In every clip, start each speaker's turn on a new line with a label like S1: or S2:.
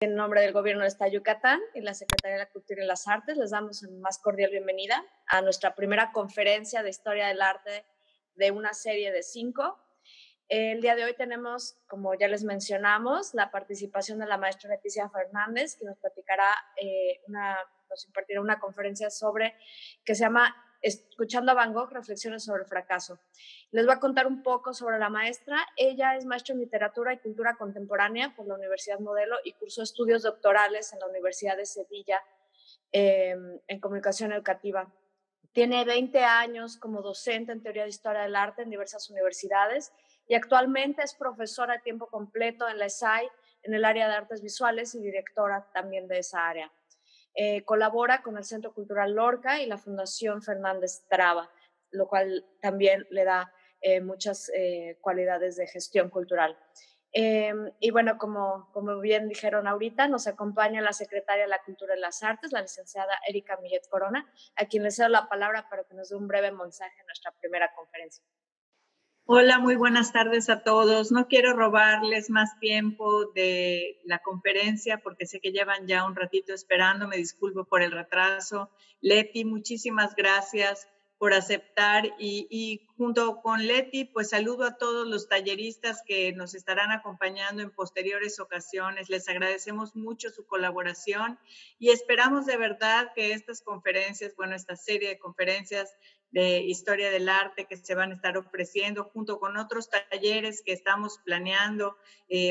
S1: En nombre del Gobierno del Estado de Yucatán y la Secretaría de la Cultura y las Artes, les damos una más cordial bienvenida a nuestra primera conferencia de Historia del Arte de una serie de 5. El día de hoy tenemos, como ya les mencionamos, la participación de la maestra Leticia Fernández, que nos platicará, nos impartirá una conferencia que se llama Escuchando a Van Gogh, reflexiones sobre el fracaso. Les voy a contar un poco sobre la maestra. Ella es maestra en literatura y cultura contemporánea por la Universidad Modelo y cursó estudios doctorales en la Universidad de Sevilla en comunicación educativa. Tiene 20 años como docente en teoría de historia del arte en diversas universidades y actualmente es profesora a tiempo completo en la ESAI en el área de artes visuales y directora también de esa área. Colabora con el Centro Cultural Lorca y la Fundación Fernández Traba, lo cual también le da muchas cualidades de gestión cultural. Y bueno, como bien dijeron ahorita, nos acompaña la secretaria de la Cultura y las Artes, la licenciada Erika Millet Corona, a quien le cedo la palabra para que nos dé un breve mensaje en nuestra primera conferencia.
S2: Hola, muy buenas tardes a todos. No quiero robarles más tiempo de la conferencia porque sé que llevan ya un ratito esperando. Me disculpo por el retraso. Leti, muchísimas gracias por aceptar y junto con Leti, pues saludo a todos los talleristas que nos estarán acompañando en posteriores ocasiones. Les agradecemos mucho su colaboración y esperamos de verdad que estas conferencias, esta serie de conferencias de historia del arte que se van a estar ofreciendo junto con otros talleres que estamos planeando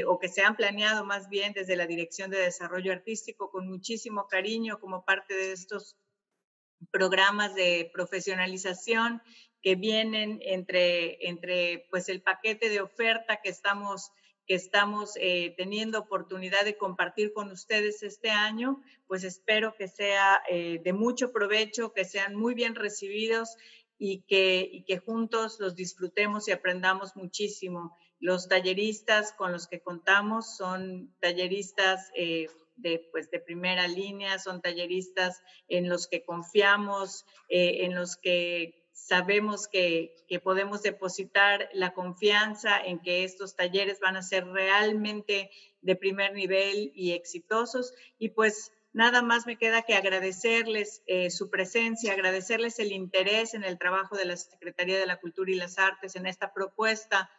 S2: o que se han planeado más bien desde la Dirección de Desarrollo Artístico con muchísimo cariño como parte de estos programas de profesionalización que vienen entre pues el paquete de oferta que estamos teniendo oportunidad de compartir con ustedes este año, pues espero que sea de mucho provecho, que sean muy bien recibidos y que juntos los disfrutemos y aprendamos muchísimo. Los talleristas con los que contamos son talleristas de primera línea, son talleristas en los que confiamos, en los que sabemos que podemos depositar la confianza en que estos talleres van a ser realmente de primer nivel y exitosos. Y pues nada más me queda que agradecerles su presencia, agradecerles el interés en el trabajo de la Secretaría de la Cultura y las Artes en esta propuesta,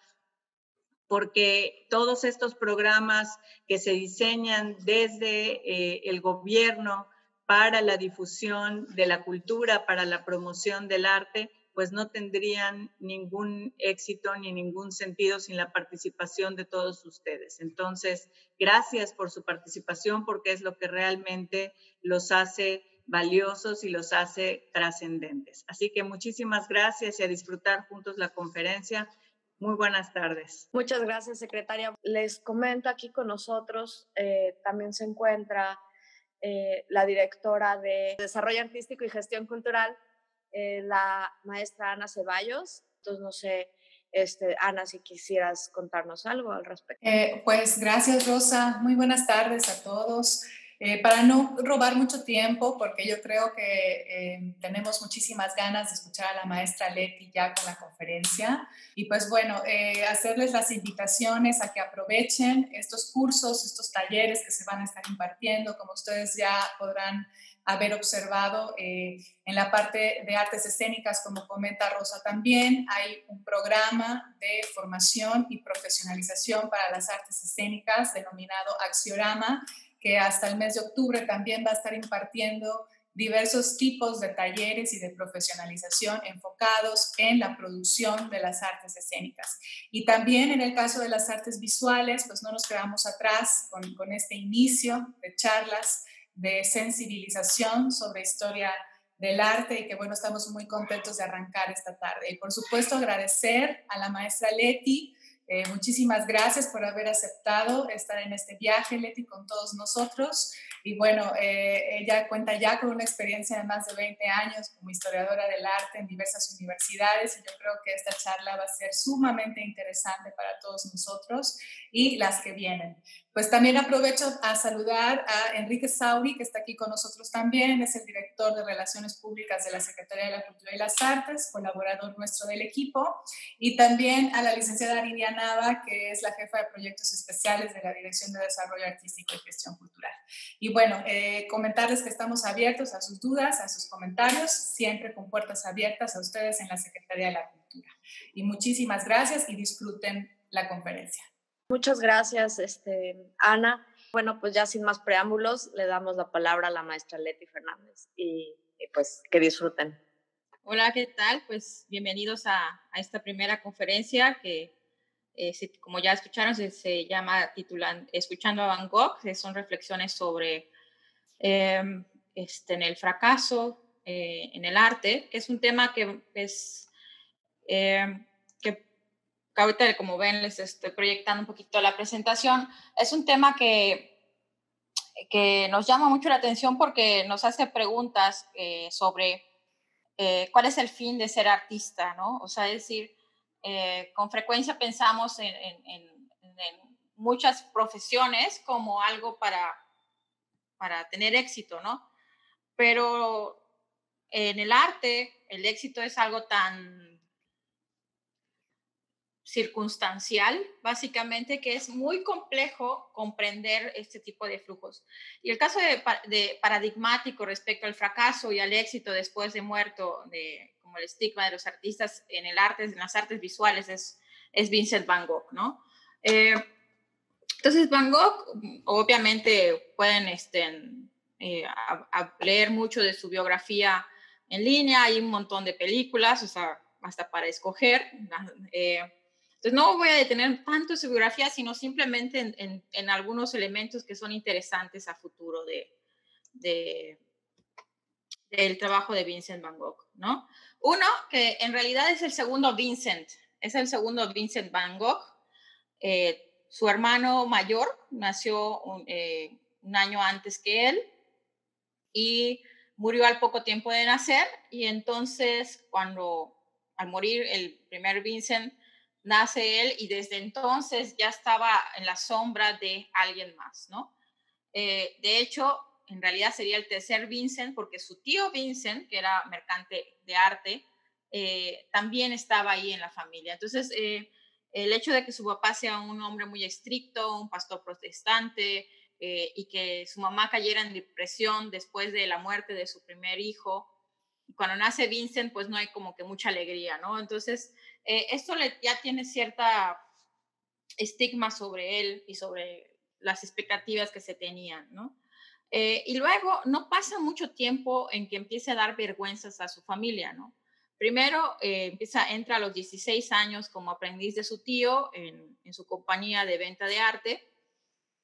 S2: porque todos estos programas que se diseñan desde el gobierno para la difusión de la cultura, para la promoción del arte, pues no tendrían ningún éxito ni ningún sentido sin la participación de todos ustedes. Entonces, gracias por su participación porque es lo que realmente los hace valiosos y los hace trascendentes. Así que muchísimas gracias y a disfrutar juntos la conferencia. Muy buenas tardes.
S1: Muchas gracias, secretaria. Les comento aquí con nosotros, también se encuentra la directora de Desarrollo Artístico y Gestión Cultural, la maestra Ana Ceballos. Entonces, no sé, Ana, si quisieras contarnos algo al respecto.
S3: Pues gracias, Rosa. Muy buenas tardes a todos. Para no robar mucho tiempo, porque yo creo que tenemos muchísimas ganas de escuchar a la maestra Leti ya con la conferencia. Y pues bueno, hacerles las invitaciones a que aprovechen estos cursos, estos talleres que se van a estar impartiendo. Como ustedes ya podrán haber observado, en la parte de artes escénicas, como comenta Rosa también, hay un programa de formación y profesionalización para las artes escénicas denominado Axiorama, que hasta el mes de octubre también va a estar impartiendo diversos tipos de talleres y de profesionalización enfocados en la producción de las artes escénicas. Y también en el caso de las artes visuales, pues no nos quedamos atrás con este inicio de charlas de sensibilización sobre historia del arte y que bueno, estamos muy contentos de arrancar esta tarde. Y por supuesto agradecer a la maestra Leti. Muchísimas gracias por haber aceptado estar en este viaje, Leti, con todos nosotros. Y bueno, ella cuenta ya con una experiencia de más de 20 años como historiadora del arte en diversas universidades y yo creo que esta charla va a ser sumamente interesante para todos nosotros y las que vienen. Pues también aprovecho a saludar a Enrique Sauri, que está aquí con nosotros también, es el director de Relaciones Públicas de la Secretaría de la Cultura y las Artes, colaborador nuestro del equipo, y también a la licenciada Lidia Nava, que es la jefa de proyectos especiales de la Dirección de Desarrollo Artístico y Gestión Cultural. Y bueno, comentarles que estamos abiertos a sus dudas, a sus comentarios, siempre con puertas abiertas a ustedes en la Secretaría de la Cultura. Y muchísimas gracias y disfruten la conferencia.
S1: Muchas gracias, Ana. Bueno, pues ya sin más preámbulos, le damos la palabra a la maestra Leti Fernández y pues que disfruten.
S4: Hola, ¿qué tal? Pues bienvenidos a esta primera conferencia que, como ya escucharon, se llama Escuchando a Van Gogh. Son reflexiones sobre en el fracaso en el arte, que es un tema que es que ahorita, como ven, les estoy proyectando un poquito la presentación. Es un tema que nos llama mucho la atención porque nos hace preguntas sobre cuál es el fin de ser artista, ¿no? O sea, es decir, con frecuencia pensamos en muchas profesiones como algo para tener éxito, ¿no? Pero en el arte, el éxito es algo tan circunstancial, básicamente, que es muy complejo comprender este tipo de flujos. Y el caso de paradigmático respecto al fracaso y al éxito después de muerto, como el estigma de los artistas en el arte, en las artes visuales, es Vincent Van Gogh, ¿no? Entonces, Van Gogh, obviamente, pueden leer mucho de su biografía en línea, hay un montón de películas, o sea, hasta para escoger. Entonces, no voy a detener tanto su biografía, sino simplemente en algunos elementos que son interesantes a futuro del trabajo de Vincent Van Gogh, ¿no? Uno, que en realidad es el segundo Vincent Van Gogh. Su hermano mayor nació un año antes que él y murió al poco tiempo de nacer, y entonces al morir el primer Vincent, nace él y desde entonces ya estaba en la sombra de alguien más, ¿no? De hecho, en realidad sería el tercer Vincent porque su tío Vincent, que era mercante de arte, también estaba ahí en la familia. Entonces, el hecho de que su papá sea un hombre muy estricto, un pastor protestante, y que su mamá cayera en depresión después de la muerte de su primer hijo, y cuando nace Vincent, pues no hay como que mucha alegría, ¿no? Entonces, esto ya tiene cierta estigma sobre él y sobre las expectativas que se tenían, ¿no? Y luego no pasa mucho tiempo en que empiece a dar vergüenzas a su familia, ¿no? Primero entra a los 16 años como aprendiz de su tío en su compañía de venta de arte.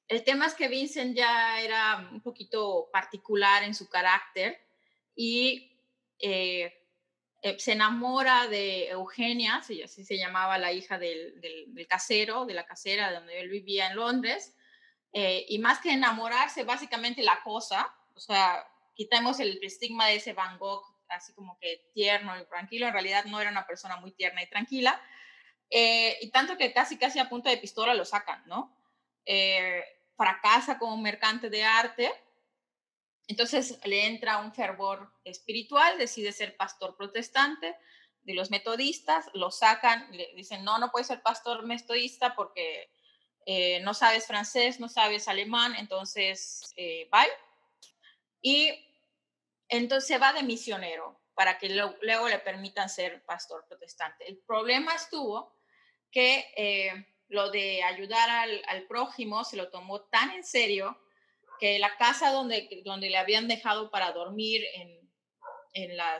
S4: El tema es que Vincent ya era un poquito particular en su carácter y se enamora de Eugenia, así se llamaba la hija del casero, de la casera donde él vivía en Londres, y más que enamorarse, básicamente la cosa, o sea, quitamos el estigma de ese Van Gogh, así como que tierno y tranquilo, en realidad no era una persona muy tierna y tranquila, y tanto que casi a punto de pistola lo sacan, ¿no? Fracasa como mercante de arte. Entonces le entra un fervor espiritual, decide ser pastor protestante de los metodistas, lo sacan, le dicen, no puedes ser pastor metodista porque no sabes francés, no sabes alemán, entonces bye. Y entonces se va de misionero para que luego le permitan ser pastor protestante. El problema estuvo que lo de ayudar al prójimo se lo tomó tan en serio que la casa donde le habían dejado para dormir en la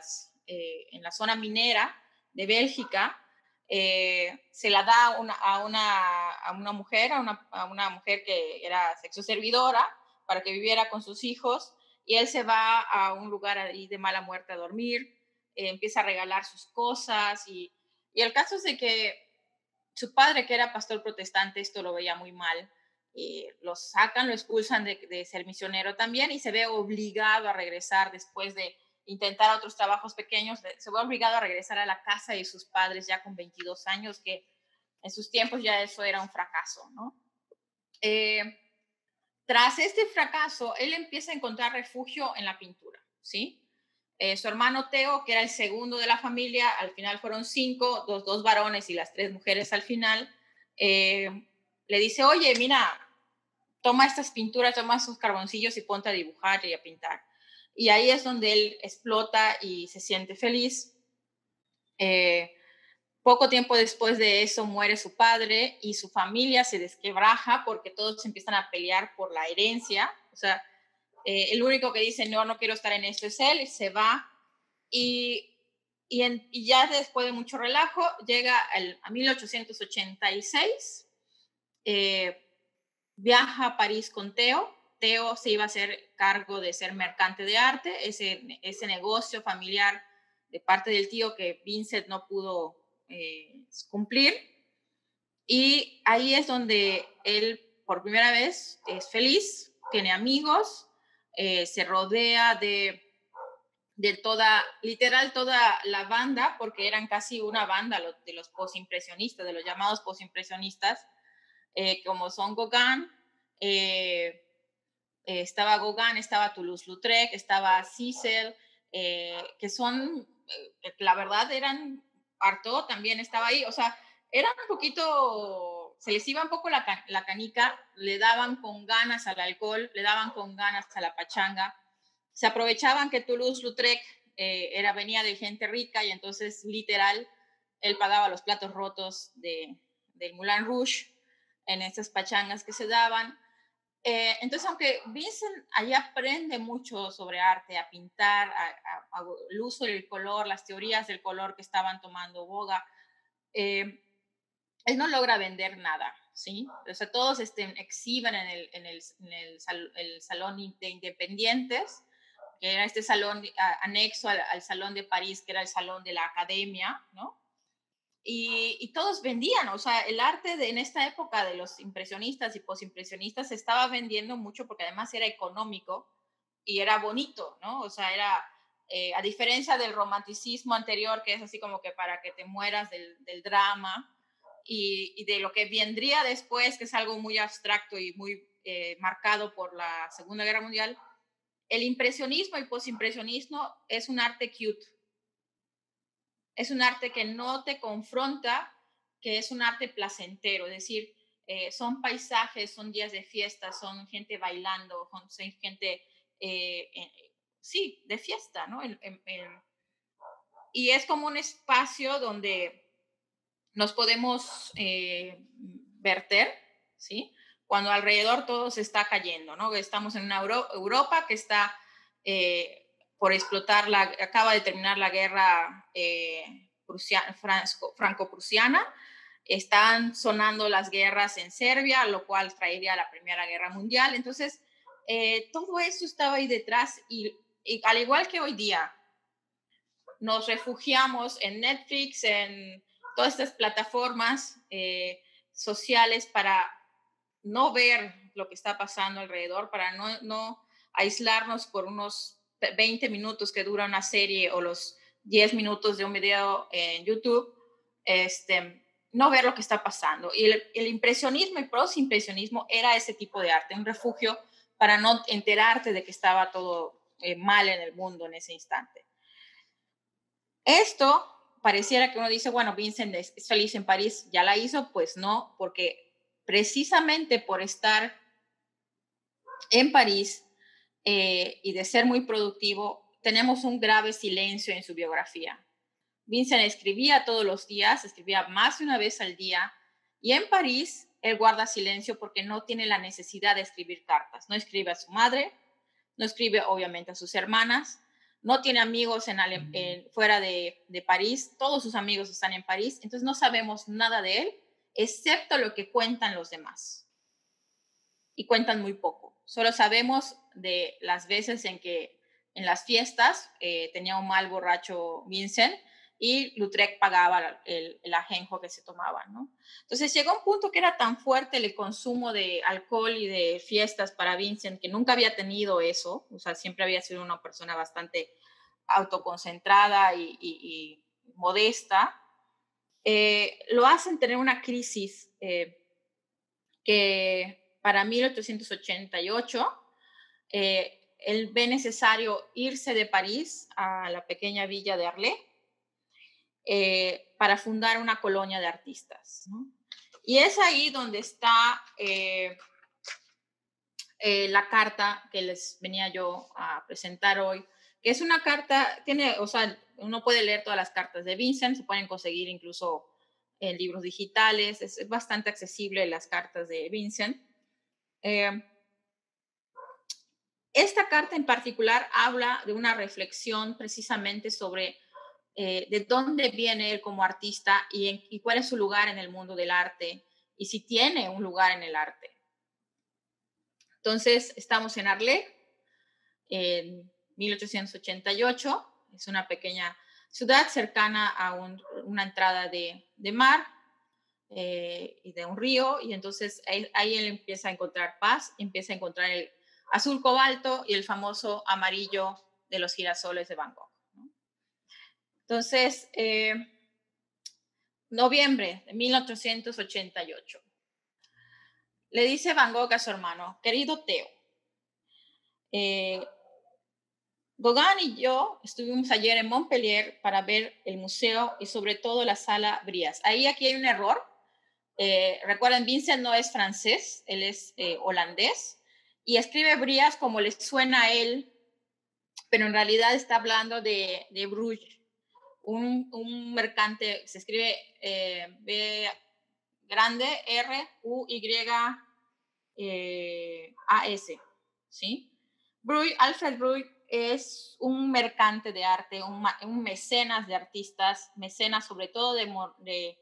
S4: zona minera de Bélgica, se la da a una mujer que era sexoservidora para que viviera con sus hijos, y él se va a un lugar ahí de mala muerte a dormir, empieza a regalar sus cosas, y el caso es de que su padre, que era pastor protestante, esto lo veía muy mal. Lo sacan, lo expulsan de ser misionero también, y se ve obligado a regresar después de intentar otros trabajos pequeños. Se ve obligado a regresar a la casa de sus padres ya con 22 años, que en sus tiempos ya eso era un fracaso, ¿no? Tras este fracaso, él empieza a encontrar refugio en la pintura, ¿sí? Su hermano Teo, que era el segundo de la familia, al final fueron 5, dos varones y las 3 mujeres al final, le dice, oye, mira, toma estas pinturas, toma esos carboncillos y ponte a dibujar y a pintar. Y ahí es donde él explota y se siente feliz. Poco tiempo después de eso muere su padre y su familia se desquebraja porque todos empiezan a pelear por la herencia. O sea, el único que dice, no quiero estar en esto es él, se va. Y ya después de mucho relajo, llega a 1886, viaja a París con Theo. Theo se iba a hacer cargo de ser mercante de arte, ese negocio familiar de parte del tío que Vincent no pudo cumplir. Y ahí es donde él por primera vez es feliz, tiene amigos, se rodea de literal toda la banda, porque eran casi una banda de los postimpresionistas, de los llamados postimpresionistas, como son Gauguin, estaba Gauguin, estaba Toulouse-Lautrec, estaba Cézanne, que son, la verdad eran, Artaud también estaba ahí, o sea, eran un poquito, se les iba un poco la canica, le daban con ganas al alcohol, le daban con ganas a la pachanga, se aprovechaban que Toulouse-Lautrec venía de gente rica y entonces literal él pagaba los platos rotos del Moulin Rouge en estas pachangas que se daban. Entonces, aunque Vincent allá aprende mucho sobre arte, a pintar, el uso del color, las teorías del color que estaban tomando boga, él no logra vender nada, ¿sí? O sea, todos exhiben en el salón de independientes, que era este salón anexo al salón de París, que era el salón de la academia, ¿no? Y todos vendían, o sea, el arte en esta época de los impresionistas y posimpresionistas se estaba vendiendo mucho porque además era económico y era bonito, ¿no? O sea, era, a diferencia del romanticismo anterior, que es así como que para que te mueras del drama, y de lo que vendría después, que es algo muy abstracto y muy marcado por la Segunda Guerra Mundial, el impresionismo y posimpresionismo es un arte cute. Es un arte que no te confronta, que es un arte placentero, es decir, son paisajes, son días de fiesta, son gente bailando, son gente, sí, de fiesta, ¿no? Y es como un espacio donde nos podemos verter, ¿sí? Cuando alrededor todo se está cayendo, ¿no? Estamos en una Europa que está por explotar, acaba de terminar la guerra franco-prusiana, están sonando las guerras en Serbia, lo cual traería la Primera Guerra Mundial. Entonces, todo eso estaba ahí detrás y al igual que hoy día, nos refugiamos en Netflix, en todas estas plataformas sociales para no ver lo que está pasando alrededor, para no aislarnos por unos 20 minutos que dura una serie o los 10 minutos de un video en YouTube, no ver lo que está pasando. Y el impresionismo y posimpresionismo era ese tipo de arte, un refugio para no enterarte de que estaba todo mal en el mundo en ese instante. Esto pareciera que uno dice, bueno, Vincent es feliz en París, ¿ya la hizo? Pues no, porque precisamente por estar en París y de ser muy productivo, tenemos un grave silencio en su biografía. Vincent escribía todos los días, escribía más de una vez al día, y en París él guarda silencio porque no tiene la necesidad de escribir cartas. No escribe a su madre, no escribe obviamente a sus hermanas, no tiene amigos fuera de París, todos sus amigos están en París, entonces no sabemos nada de él, excepto lo que cuentan los demás. Y cuentan muy poco. Solo sabemos de las veces en que en las fiestas tenía un mal borracho Vincent y Lautrec pagaba el ajenjo que se tomaban, ¿no? Entonces llegó un punto que era tan fuerte el consumo de alcohol y de fiestas para Vincent, que nunca había tenido eso, o sea, siempre había sido una persona bastante autoconcentrada y modesta, lo hacen tener una crisis que para 1888 él ve necesario irse de París a la pequeña villa de Arles para fundar una colonia de artistas, ¿no? Y es ahí donde está la carta que les venía yo a presentar hoy, que es una carta, o sea, uno puede leer todas las cartas de Vincent, se pueden conseguir incluso en libros digitales, es bastante accesible las cartas de Vincent. Esta carta en particular habla de una reflexión precisamente sobre de dónde viene él como artista y cuál es su lugar en el mundo del arte y si tiene un lugar en el arte. Entonces, estamos en Arles, en 1888, es una pequeña ciudad cercana a una entrada de mar y de un río, y entonces ahí él empieza a encontrar paz, empieza a encontrar el azul cobalto y el famoso amarillo de los girasoles de Van Gogh, ¿no? Entonces, noviembre de 1888, le dice Van Gogh a su hermano: querido Theo, Gauguin y yo estuvimos ayer en Montpellier para ver el museo y sobre todo la sala Bryas. Aquí hay un error. Recuerden, Vincent no es francés, él es holandés y escribe Bryas como le suena a él, pero en realidad está hablando de Bruges, un mercante, se escribe B grande R U Y A S, ¿sí? Bruegel, Alfred Bruegel es un mercante de arte, un mecenas de artistas, mecenas sobre todo de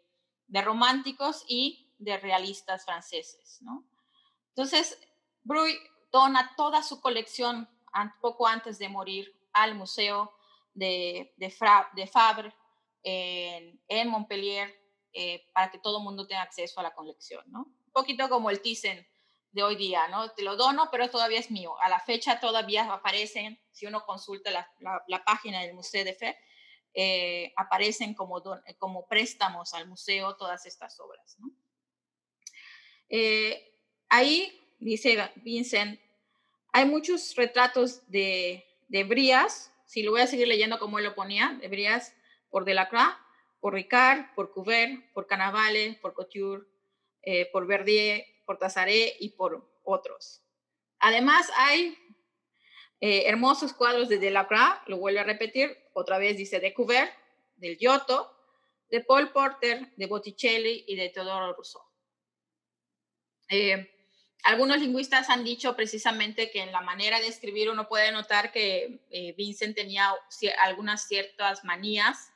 S4: románticos y de realistas franceses, ¿no? Entonces, Bruegel dona toda su colección poco antes de morir al Museo de Fabre en Montpellier para que todo el mundo tenga acceso a la colección, ¿no? Un poquito como el Thyssen de hoy día, ¿no? Te lo dono, pero todavía es mío. A la fecha todavía aparecen, si uno consulta la página del Museo de Fè, aparecen como préstamos al museo todas estas obras, ¿no? Ahí, dice Vincent, hay muchos retratos de Bryas, si lo voy a seguir leyendo como él lo ponía, de Bryas por Delacroix, por Ricard, por Cuvier, por Cannavale, por Couture, por Verdier, por Tasaré y por otros. Además, hay hermosos cuadros de Delacroix, lo vuelvo a repetir, otra vez dice de Cuvier, del Giotto, de Paul Porter, de Botticelli y de Teodoro Rousseau. Algunos lingüistas han dicho precisamente que en la manera de escribir uno puede notar que Vincent tenía algunas ciertas manías,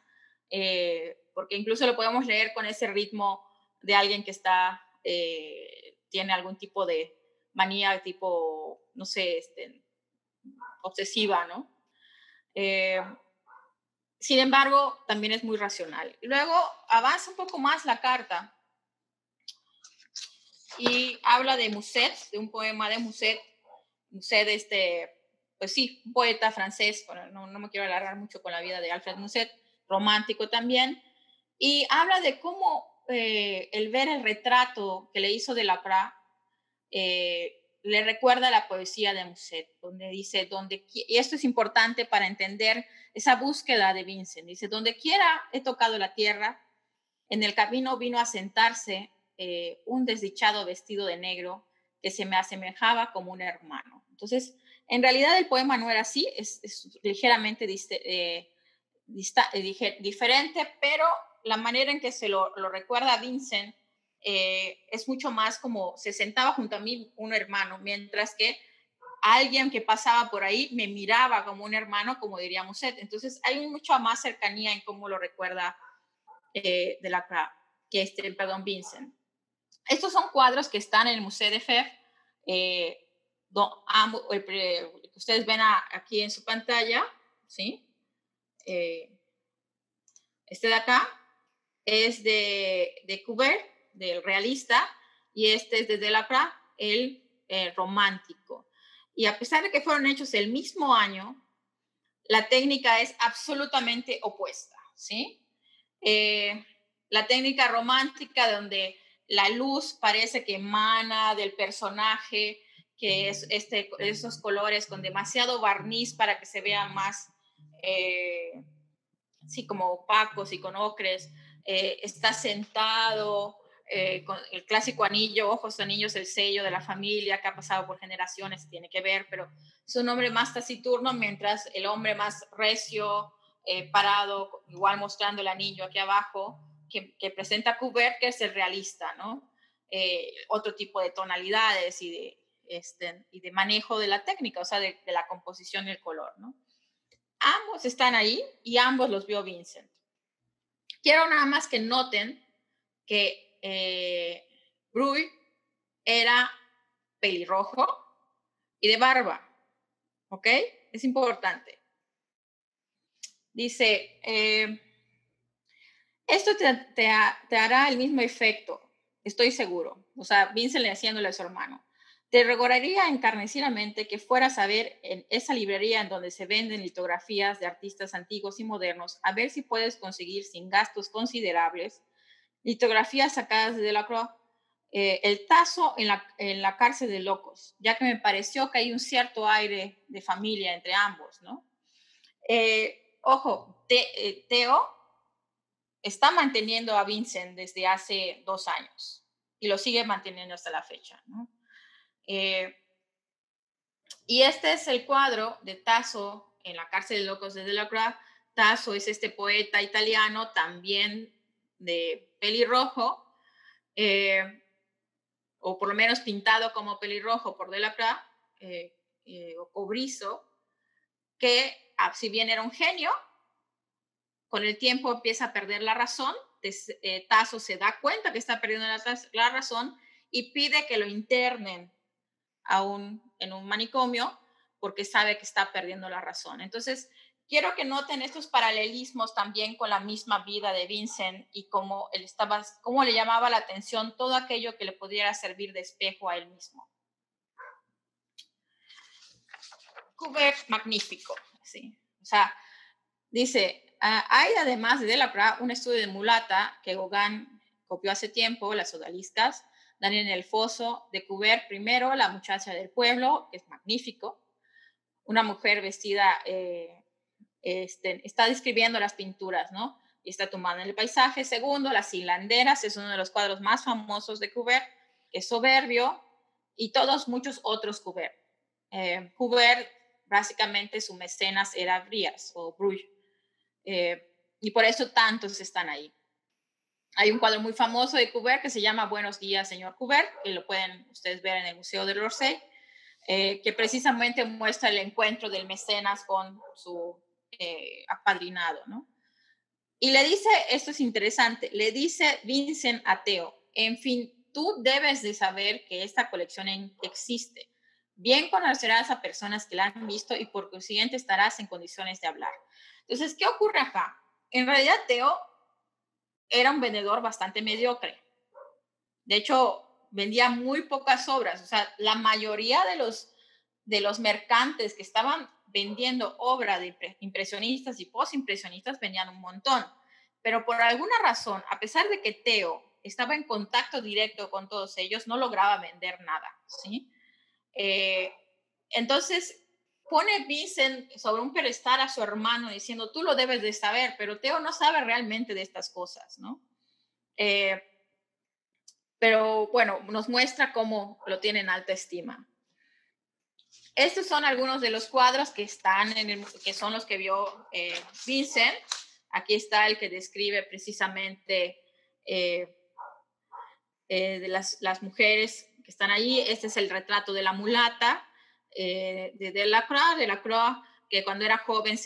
S4: porque incluso lo podemos leer con ese ritmo de alguien que tiene algún tipo de manía tipo, no sé, obsesiva, ¿no? Sin embargo, también es muy racional. Luego avanza un poco más la carta y habla de Musset, de un poema de Musset. Musset, pues sí, un poeta francés, no me quiero alargar mucho con la vida de Alfred Musset, romántico también, y habla de cómo el ver el retrato que le hizo Delacroix le recuerda la poesía de Musset, donde dice, y esto es importante para entender esa búsqueda de Vincent, dice, donde quiera he tocado la tierra, en el camino vino a sentarse un desdichado vestido de negro que se me asemejaba como un hermano. Entonces, en realidad el poema no era así, es ligeramente diferente, pero la manera en que se lo recuerda Vincent es mucho más como se sentaba junto a mí un hermano, mientras que alguien que pasaba por ahí me miraba como un hermano, como diría Musset. Entonces hay mucha más cercanía en cómo lo recuerda Delacroix que Vincent. Estos son cuadros que están en el Museo de Fè, que ustedes ven aquí en su pantalla, ¿sí? Este de acá es de Cuvier, del realista, y este es de Delacroix, el romántico. Y a pesar de que fueron hechos el mismo año, la técnica es absolutamente opuesta, ¿sí? La técnica romántica donde la luz parece que emana del personaje, que es esos colores con demasiado barniz para que se vean más sí, como opacos y con ocres, está sentado, con el clásico anillo, ojos de anillos, el sello de la familia que ha pasado por generaciones, tiene que ver, pero es un hombre más taciturno, mientras el hombre más recio, parado, igual mostrando el anillo aquí abajo, que presenta Courbet, que es el realista, ¿no? Otro tipo de tonalidades y de manejo de la técnica, o sea, de la composición y el color, ¿no? Ambos están ahí y ambos los vio Vincent. Quiero nada más que noten que Bruy era pelirrojo y de barba, ¿ok? Es importante. Dice, esto te hará el mismo efecto, estoy seguro. O sea, Vincent le haciéndole a su hermano. Te rogaría encarnecidamente que fueras a ver en esa librería en donde se venden litografías de artistas antiguos y modernos, a ver si puedes conseguir sin gastos considerables litografías sacadas de Delacroix, el tazo en la cárcel de locos, ya que me pareció que hay un cierto aire de familia entre ambos, ¿no? Ojo, Theo está manteniendo a Vincent desde hace 2 años y lo sigue manteniendo hasta la fecha, ¿no? Y este es el cuadro de Tasso en la cárcel de locos de Delacroix. Tasso es este poeta italiano, también de pelirrojo, o por lo menos pintado como pelirrojo por Delacroix, o cobrizo, que si bien era un genio, con el tiempo empieza a perder la razón. Tasso se da cuenta que está perdiendo la razón y pide que lo internen en un manicomio porque sabe que está perdiendo la razón. Entonces, quiero que noten estos paralelismos también con la misma vida de Vincent y cómo le llamaba la atención todo aquello que le pudiera servir de espejo a él mismo. Courbet, magnífico. ¿Sí? O sea, dice, hay además de Delacroix un estudio de mulata que Gauguin copió hace tiempo, las odaliscas, dan en el foso de Courbet primero, la muchacha del pueblo, que es magnífico, una mujer vestida, está describiendo las pinturas, ¿no? Y está tomando en el paisaje. Segundo, las hilanderas, es uno de los cuadros más famosos de Courbet, que es soberbio, y muchos otros Courbet. Courbet, básicamente su mecenas era Bryas o Bruy, y por eso tantos están ahí. Hay un cuadro muy famoso de Courbet que se llama Buenos días, señor Courbet, que lo pueden ustedes ver en el Museo de l'Orsay, que precisamente muestra el encuentro del mecenas con su apadrinado, ¿no? Y le dice, esto es interesante, le dice Vincent a Theo, en fin, tú debes de saber que esta colección existe. Bien conocerás a personas que la han visto y por consiguiente estarás en condiciones de hablar. Entonces, ¿qué ocurre acá? En realidad, Theo era un vendedor bastante mediocre. De hecho, vendía muy pocas obras. O sea, la mayoría de los mercantes que estaban vendiendo obra de impresionistas y postimpresionistas vendían un montón. Pero por alguna razón, a pesar de que Theo estaba en contacto directo con todos ellos, no lograba vender nada, ¿sí? Entonces, pone Vincent sobre un pedestal a su hermano diciendo, tú lo debes de saber, pero Theo no sabe realmente de estas cosas, ¿no? Pero bueno, nos muestra cómo lo tiene en alta estima. Estos son algunos de los cuadros que están que son los que vio Vincent. Aquí está el que describe precisamente de las mujeres que están allí. Este es el retrato de la mulata de Delacroix, que cuando era joven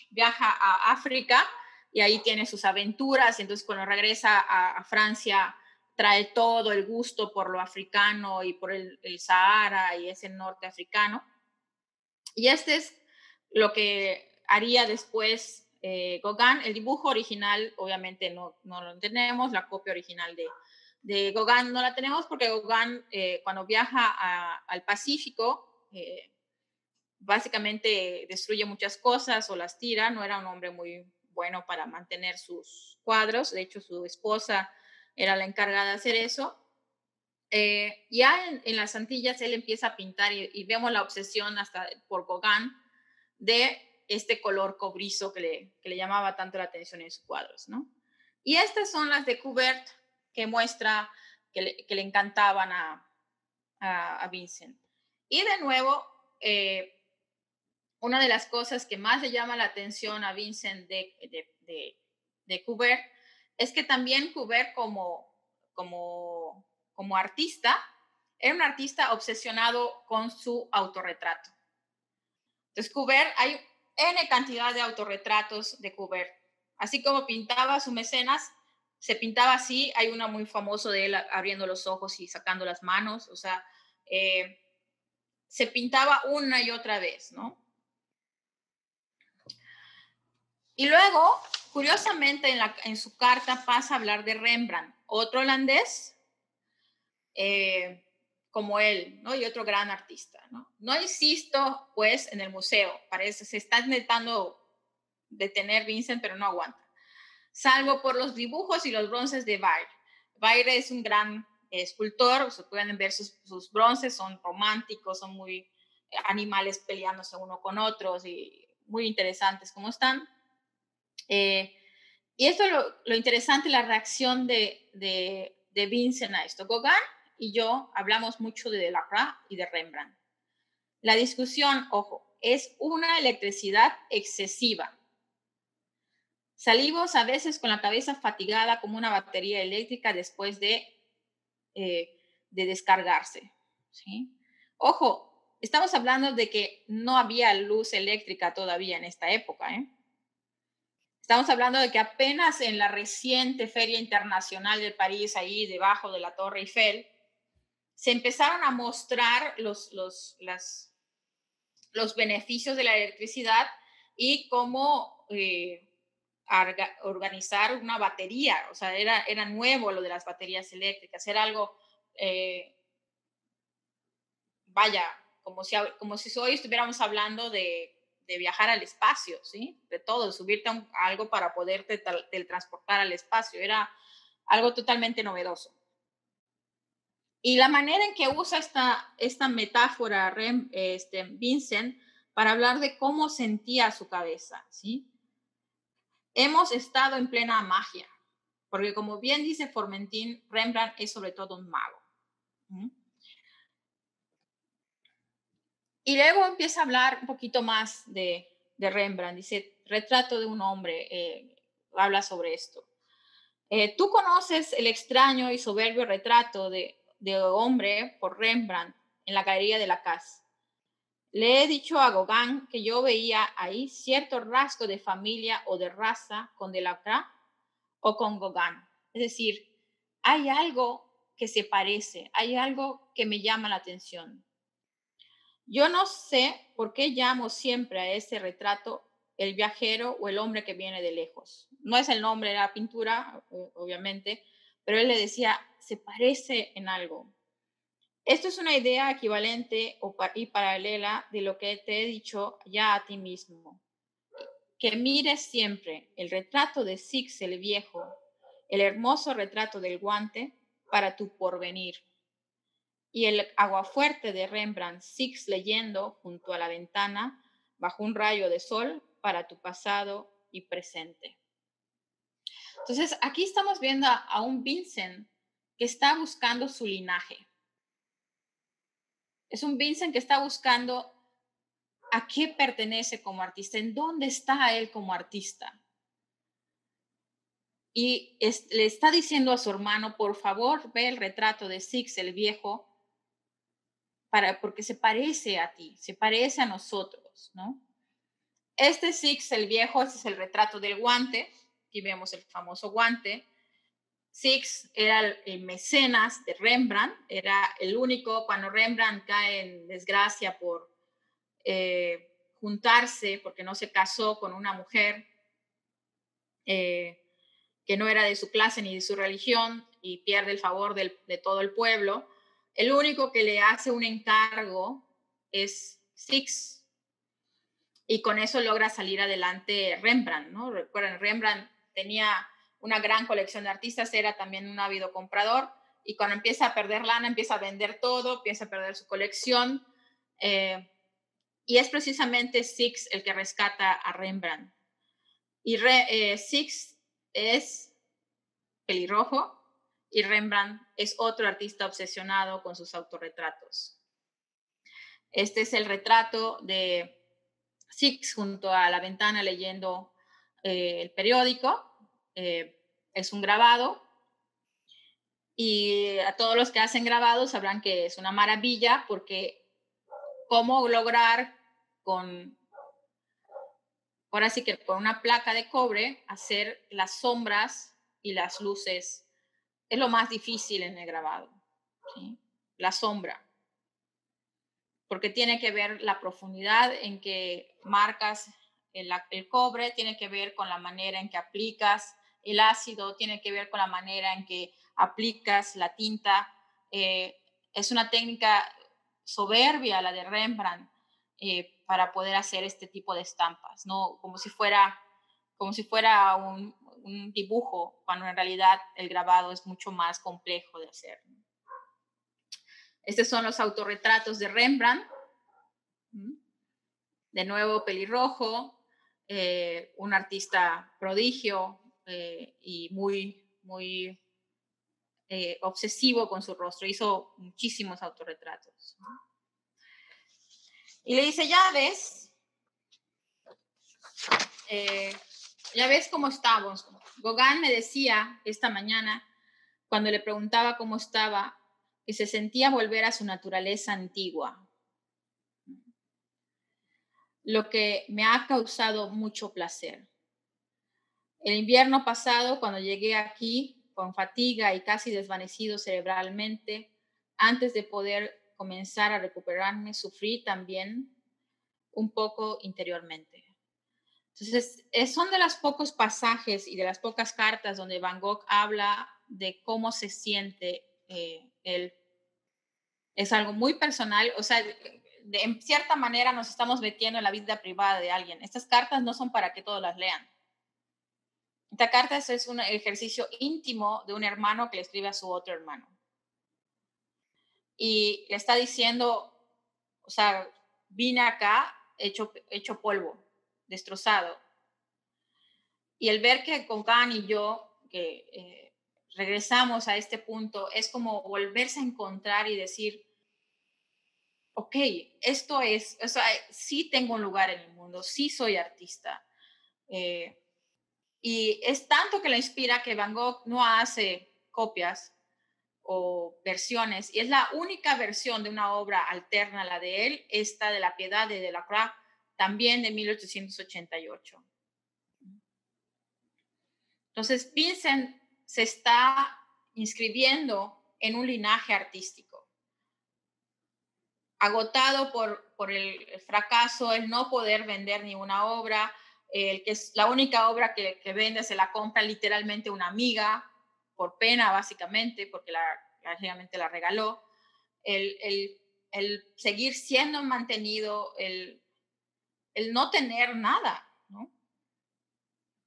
S4: viaja a África y ahí tiene sus aventuras, y entonces cuando regresa a Francia trae todo el gusto por lo africano y por el Sahara y ese norte africano. Y este es lo que haría después Gauguin. El dibujo original obviamente no lo tenemos, la copia original de Gauguin no la tenemos porque Gauguin cuando viaja al Pacífico básicamente destruye muchas cosas o las tira. No era un hombre muy bueno para mantener sus cuadros. De hecho, su esposa era la encargada de hacer eso. Ya en las Antillas él empieza a pintar y vemos la obsesión hasta por Gauguin de este color cobrizo que le llamaba tanto la atención en sus cuadros, ¿no? Y estas son las de Courbet, que muestra que le encantaban a Vincent. Y de nuevo, una de las cosas que más le llama la atención a Vincent de Courbet es que también Courbet como artista, era un artista obsesionado con su autorretrato. Entonces, Courbet, hay N cantidad de autorretratos de Courbet. Así como pintaba su mecenas, se pintaba así. Hay uno muy famoso de él abriendo los ojos y sacando las manos. O sea, se pintaba una y otra vez, ¿no? Y luego, curiosamente, en su carta pasa a hablar de Rembrandt, otro holandés, como él, ¿no? Y otro gran artista, ¿no? No insisto, pues, en el museo. Parece, se está intentando detener Vincent, pero no aguanta. Salvo por los dibujos y los bronces de Weir. Weir es un gran escultor, se pueden ver sus bronces, son románticos, son muy animales peleándose uno con otros y muy interesantes como están. Y esto es lo interesante, la reacción de Vincent a esto. Gauguin y yo hablamos mucho de Delacroix y de Rembrandt. La discusión, ojo, es una electricidad excesiva. Salimos a veces con la cabeza fatigada como una batería eléctrica después de descargarse, ¿sí? Ojo, estamos hablando de que no había luz eléctrica todavía en esta época, ¿eh? Estamos hablando de que apenas en la reciente Feria Internacional de París, ahí debajo de la Torre Eiffel, se empezaron a mostrar los beneficios de la electricidad y cómo organizar una batería. O sea, era nuevo lo de las baterías eléctricas, era algo, como si hoy estuviéramos hablando de viajar al espacio, ¿sí? De todo, subirte a algo para poderte teletransportar al espacio. Era algo totalmente novedoso. Y la manera en que usa esta metáfora Vincent para hablar de cómo sentía su cabeza, ¿sí? Hemos estado en plena magia, porque como bien dice Formentin, Rembrandt es sobre todo un mago. ¿Mm? Y luego empieza a hablar un poquito más de Rembrandt. Dice, retrato de un hombre, habla sobre esto. Tú conoces el extraño y soberbio retrato de hombre por Rembrandt en la Galería de la Casa. Le he dicho a Gauguin que yo veía ahí cierto rasgo de familia o de raza con Delacroix o con Gauguin. Es decir, hay algo que se parece, hay algo que me llama la atención. Yo no sé por qué llamo siempre a ese retrato el viajero o el hombre que viene de lejos. No es el nombre de la pintura, obviamente, pero él le decía, se parece en algo. Esto es una idea equivalente y paralela de lo que te he dicho ya a ti mismo. Que mires siempre el retrato de Six el Viejo, el hermoso retrato del guante para tu porvenir. Y el aguafuerte de Rembrandt, Six leyendo junto a la ventana bajo un rayo de sol para tu pasado y presente. Entonces, aquí estamos viendo a un Vincent que está buscando su linaje. Es un Vincent que está buscando a qué pertenece como artista, en dónde está él como artista. Y le está diciendo a su hermano, por favor, ve el retrato de Six el Viejo, porque se parece a ti, se parece a nosotros, ¿no? Este Six el Viejo, este es el retrato del guante. Aquí vemos el famoso guante. Six era el mecenas de Rembrandt, era el único, cuando Rembrandt cae en desgracia por juntarse, porque no se casó con una mujer que no era de su clase ni de su religión y pierde el favor de todo el pueblo, el único que le hace un encargo es Six. Y con eso logra salir adelante Rembrandt, ¿no? Recuerden, Rembrandt tenía una gran colección de artistas, era también un ávido comprador, y cuando empieza a perder lana, empieza a vender todo, empieza a perder su colección, y es precisamente Six el que rescata a Rembrandt. Y Six es pelirrojo y Rembrandt es otro artista obsesionado con sus autorretratos. Este es el retrato de Six junto a la ventana leyendo el periódico. Es un grabado y a todos los que hacen grabados sabrán que es una maravilla porque cómo lograr ahora sí que con una placa de cobre hacer las sombras y las luces es lo más difícil en el grabado, ¿sí? La sombra, porque tiene que ver la profundidad en que marcas el cobre, tiene que ver con la manera en que aplicas el ácido, tiene que ver con la manera en que aplicas la tinta. Es una técnica soberbia la de Rembrandt para poder hacer este tipo de estampas, ¿no? Como si fuera un dibujo, cuando en realidad el grabado es mucho más complejo de hacer. Estos son los autorretratos de Rembrandt. De nuevo, pelirrojo, un artista prodigio y muy obsesivo con su rostro. Hizo muchísimos autorretratos. Y le dice, ya ves cómo estamos. Gauguin me decía esta mañana, cuando le preguntaba cómo estaba, que se sentía volver a su naturaleza antigua. Lo que me ha causado mucho placer. El invierno pasado, cuando llegué aquí con fatiga y casi desvanecido cerebralmente, antes de poder comenzar a recuperarme, sufrí también un poco interiormente. Entonces, son de los pocos pasajes y de las pocas cartas donde Van Gogh habla de cómo se siente él. Es algo muy personal, o sea, en cierta manera nos estamos metiendo en la vida privada de alguien. Estas cartas no son para que todos las lean. Esta carta es un ejercicio íntimo de un hermano que le escribe a su otro hermano. Y le está diciendo, o sea, vine acá hecho polvo, destrozado. Y el ver que Gauguin y yo, que regresamos a este punto, es como volverse a encontrar y decir, ok, esto es, o sea, sí tengo un lugar en el mundo, sí soy artista. Y es tanto que la inspira que Van Gogh no hace copias o versiones, y es la única versión de una obra alterna a la de él, esta de La Piedad de Delacroix, también de 1888. Entonces, Vincent se está inscribiendo en un linaje artístico, agotado por el fracaso, el no poder vender ni una obra, que es la única obra que vende se la compra literalmente una amiga, por pena básicamente, porque realmente la regaló, el seguir siendo mantenido, el no tener nada, ¿no?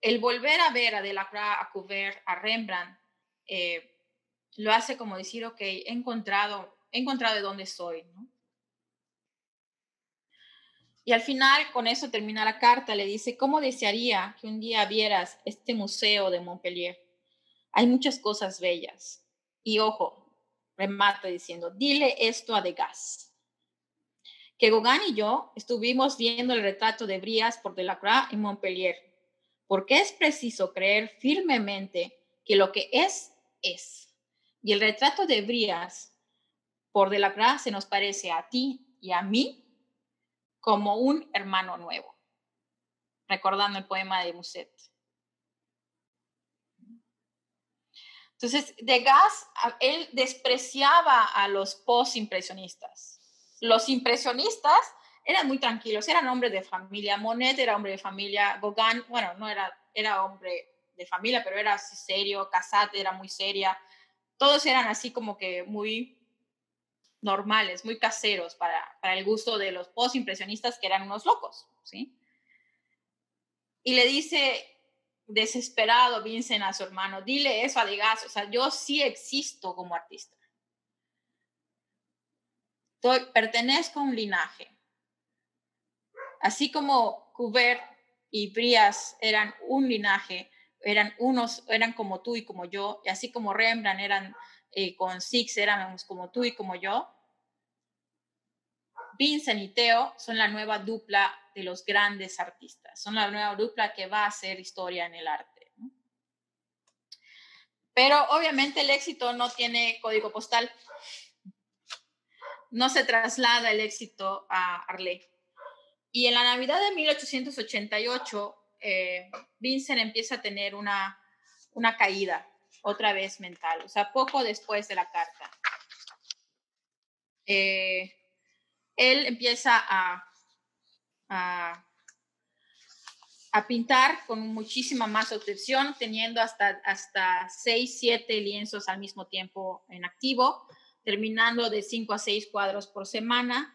S4: El volver a ver a Delacroix, a Courbet, a Rembrandt, lo hace como decir, ok, he encontrado de dónde soy, ¿no? Y al final, con eso termina la carta, le dice, ¿cómo desearía que un día vieras este museo de Montpellier? Hay muchas cosas bellas. Y ojo, remata diciendo, dile esto a Degas, que Gauguin y yo estuvimos viendo el retrato de Bryas por Delacroix en Montpellier, porque es preciso creer firmemente que lo que es. Y el retrato de Bryas por Delacroix se nos parece a ti y a mí como un hermano nuevo, recordando el poema de Musset. Entonces, Degas, él despreciaba a los postimpresionistas. Los impresionistas eran muy tranquilos, eran hombres de familia. Monet era hombre de familia, Gauguin, bueno, no era hombre de familia, pero era así serio, Cassatt era muy seria. Todos eran así como que muy normales, muy caseros para el gusto de los postimpresionistas, que eran unos locos, ¿sí? Y le dice desesperado Vincent a su hermano, dile eso a Degas, o sea, yo sí existo como artista. Pertenezco a un linaje. Así como Courbet y Bryas eran un linaje, eran como tú y como yo, y así como Rembrandt eran con Six, éramos como tú y como yo. Vincent y Theo son la nueva dupla de los grandes artistas, son la nueva dupla que va a hacer historia en el arte, ¿no? Pero obviamente el éxito no tiene código postal, no se traslada el éxito a Arles. Y en la Navidad de 1888, Vincent empieza a tener una caída, otra vez mental, o sea, poco después de la carta. Él empieza a pintar con muchísima más obsesión, teniendo hasta 6, 7 lienzos al mismo tiempo en activo, terminando de 5 a 6 cuadros por semana,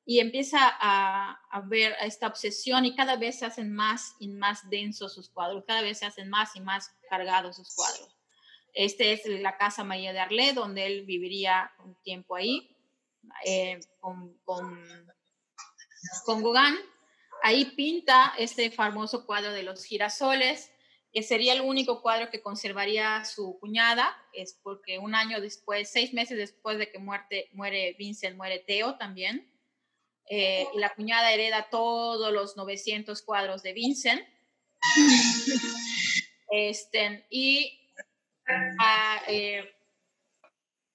S4: y empieza a ver esta obsesión, y cada vez se hacen más y más densos sus cuadros, cada vez se hacen más y más cargados sus cuadros. Este es la Casa María de Arles, donde él viviría un tiempo ahí, con Gauguin. Ahí pinta este famoso cuadro de los girasoles, que sería el único cuadro que conservaría su cuñada, es porque un año después, 6 meses después de que muere Vincent, muere Theo también, y la cuñada hereda todos los 900 cuadros de Vincent.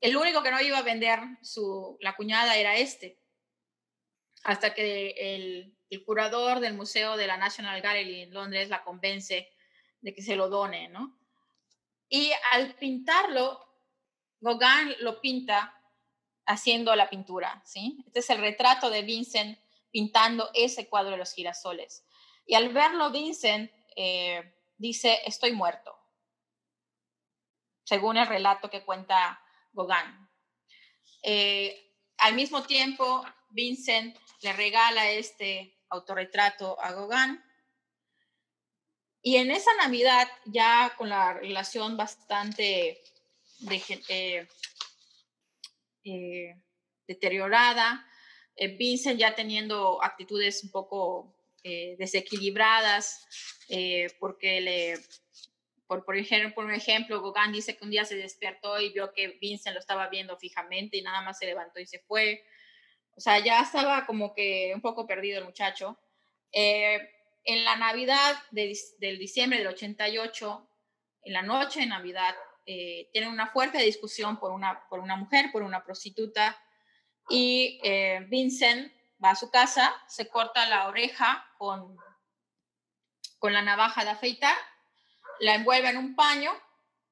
S4: El único que no iba a vender la cuñada era hasta que el curador del Museo de la National Gallery en Londres la convence de que se lo done, ¿no? Y al pintarlo, Gauguin lo pinta haciendo la pintura, ¿sí? Este es el retrato de Vincent pintando ese cuadro de los girasoles. Y al verlo, Vincent dice, estoy muerto, según el relato que cuenta Gauguin. Al mismo tiempo, Vincent le regala este autorretrato a Gauguin, y en esa Navidad, ya con la relación bastante deteriorada, Vincent ya teniendo actitudes un poco desequilibradas, porque por ejemplo, Gauguin dice que un día se despertó y vio que Vincent lo estaba viendo fijamente y nada más se levantó y se fue. O sea, ya estaba como que un poco perdido el muchacho. En la Navidad del diciembre del 88, en la noche de Navidad, tienen una fuerte discusión por una mujer, por una prostituta, y Vincent va a su casa, se corta la oreja con la navaja de afeitar, la envuelve en un paño,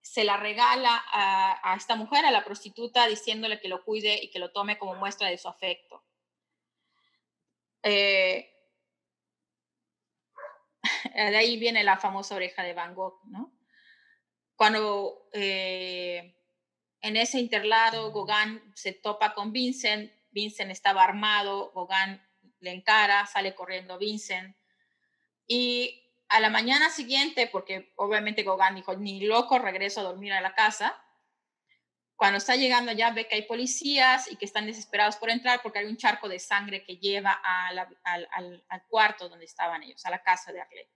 S4: se la regala a esta mujer, a la prostituta, diciéndole que lo cuide y que lo tome como muestra de su afecto. De ahí viene la famosa oreja de Van Gogh, ¿no? Cuando en ese interlado Gauguin se topa con Vincent, Vincent estaba armado, Gauguin le encara, sale corriendo Vincent, y a la mañana siguiente, porque obviamente Gauguin dijo, ni loco, regreso a dormir a la casa. Cuando está llegando ya ve que hay policías y que están desesperados por entrar porque hay un charco de sangre que lleva al cuarto donde estaban ellos, a la casa de Arles.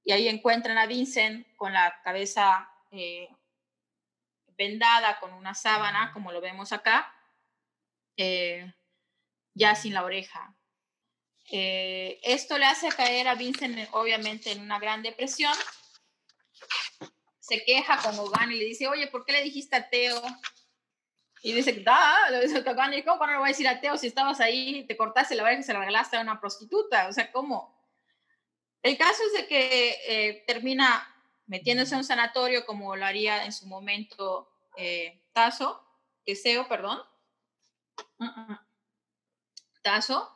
S4: Y ahí encuentran a Vincent con la cabeza vendada con una sábana, como lo vemos acá, ya sin la oreja. Esto le hace caer a Vincent, obviamente, en una gran depresión. Se queja con Gauguin y le dice, oye, ¿por qué le dijiste a Theo? Y dice, ¿cómo no le voy a decir a Theo si estabas ahí, te cortaste la oreja y se la regalaste a una prostituta? O sea, ¿cómo? El caso es de que termina metiéndose en un sanatorio como lo haría en su momento Teseo, perdón. Tasso.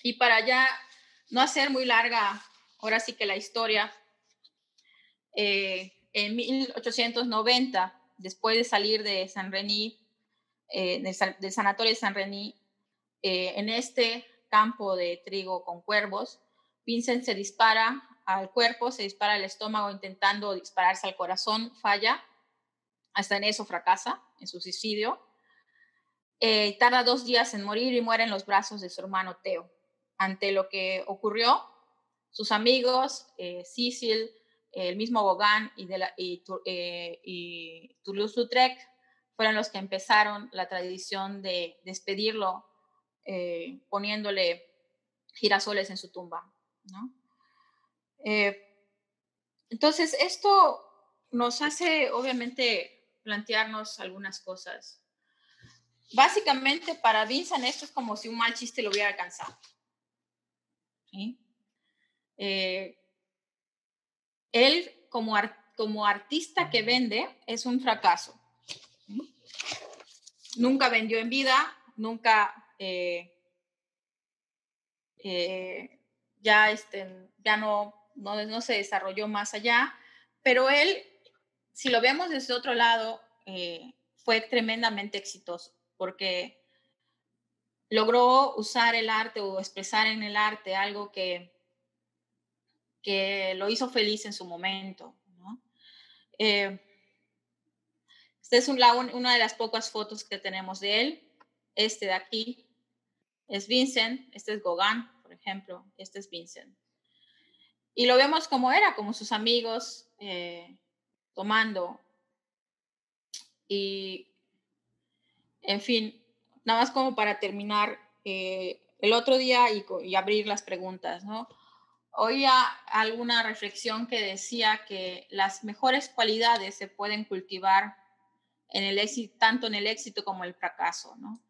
S4: Y para ya no hacer muy larga, ahora sí que la historia, en 1890, después de salir de Saint-Rémy, del sanatorio de Saint-Rémy, en este campo de trigo con cuervos, Vincent se dispara al cuerpo, se dispara al estómago intentando dispararse al corazón, falla, hasta en eso fracasa, en su suicidio. Tarda 2 días en morir y muere en los brazos de su hermano Theo. Ante lo que ocurrió, sus amigos, Cecil, el mismo Gauguin y Toulouse-Lautrec fueron los que empezaron la tradición de despedirlo poniéndole girasoles en su tumba, ¿no? Entonces, esto nos hace, obviamente, plantearnos algunas cosas. Básicamente, para Vincent, esto es como si un mal chiste lo hubiera alcanzado, ¿sí? Él, como artista que vende, es un fracaso. ¿Sí? Nunca vendió en vida, nunca ya no se desarrolló más allá, pero él, si lo vemos desde otro lado, fue tremendamente exitoso, porque logró usar el arte o expresar en el arte algo que lo hizo feliz en su momento, ¿no? Esta es una de las pocas fotos que tenemos de él. Este de aquí es Vincent, este es Gauguin, por ejemplo, este es Vincent. Y lo vemos como era, como sus amigos tomando. Y, en fin, nada más como para terminar, el otro día y abrir las preguntas, ¿no? Oía alguna reflexión que decía que las mejores cualidades se pueden cultivar en el éxito, tanto en el éxito como en el fracaso, ¿no?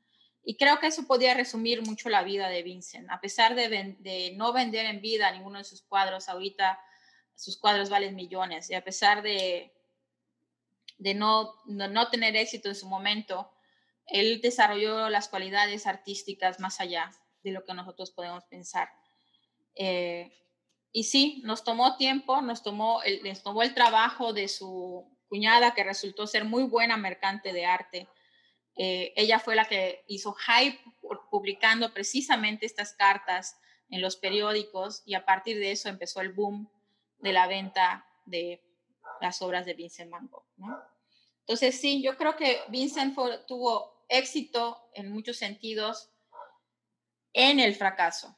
S4: Y creo que eso podría resumir mucho la vida de Vincent. A pesar de no vender en vida ninguno de sus cuadros, ahorita sus cuadros valen millones. Y a pesar de no tener éxito en su momento, él desarrolló las cualidades artísticas más allá de lo que nosotros podemos pensar. Y sí, nos tomó tiempo, les tomó el trabajo de su cuñada, que resultó ser muy buena mercante de arte. Ella fue la que hizo hype publicando precisamente estas cartas en los periódicos, y a partir de eso empezó el boom de la venta de las obras de Vincent Van Gogh, ¿no? Entonces sí, yo creo que Vincent tuvo éxito en muchos sentidos en el fracaso,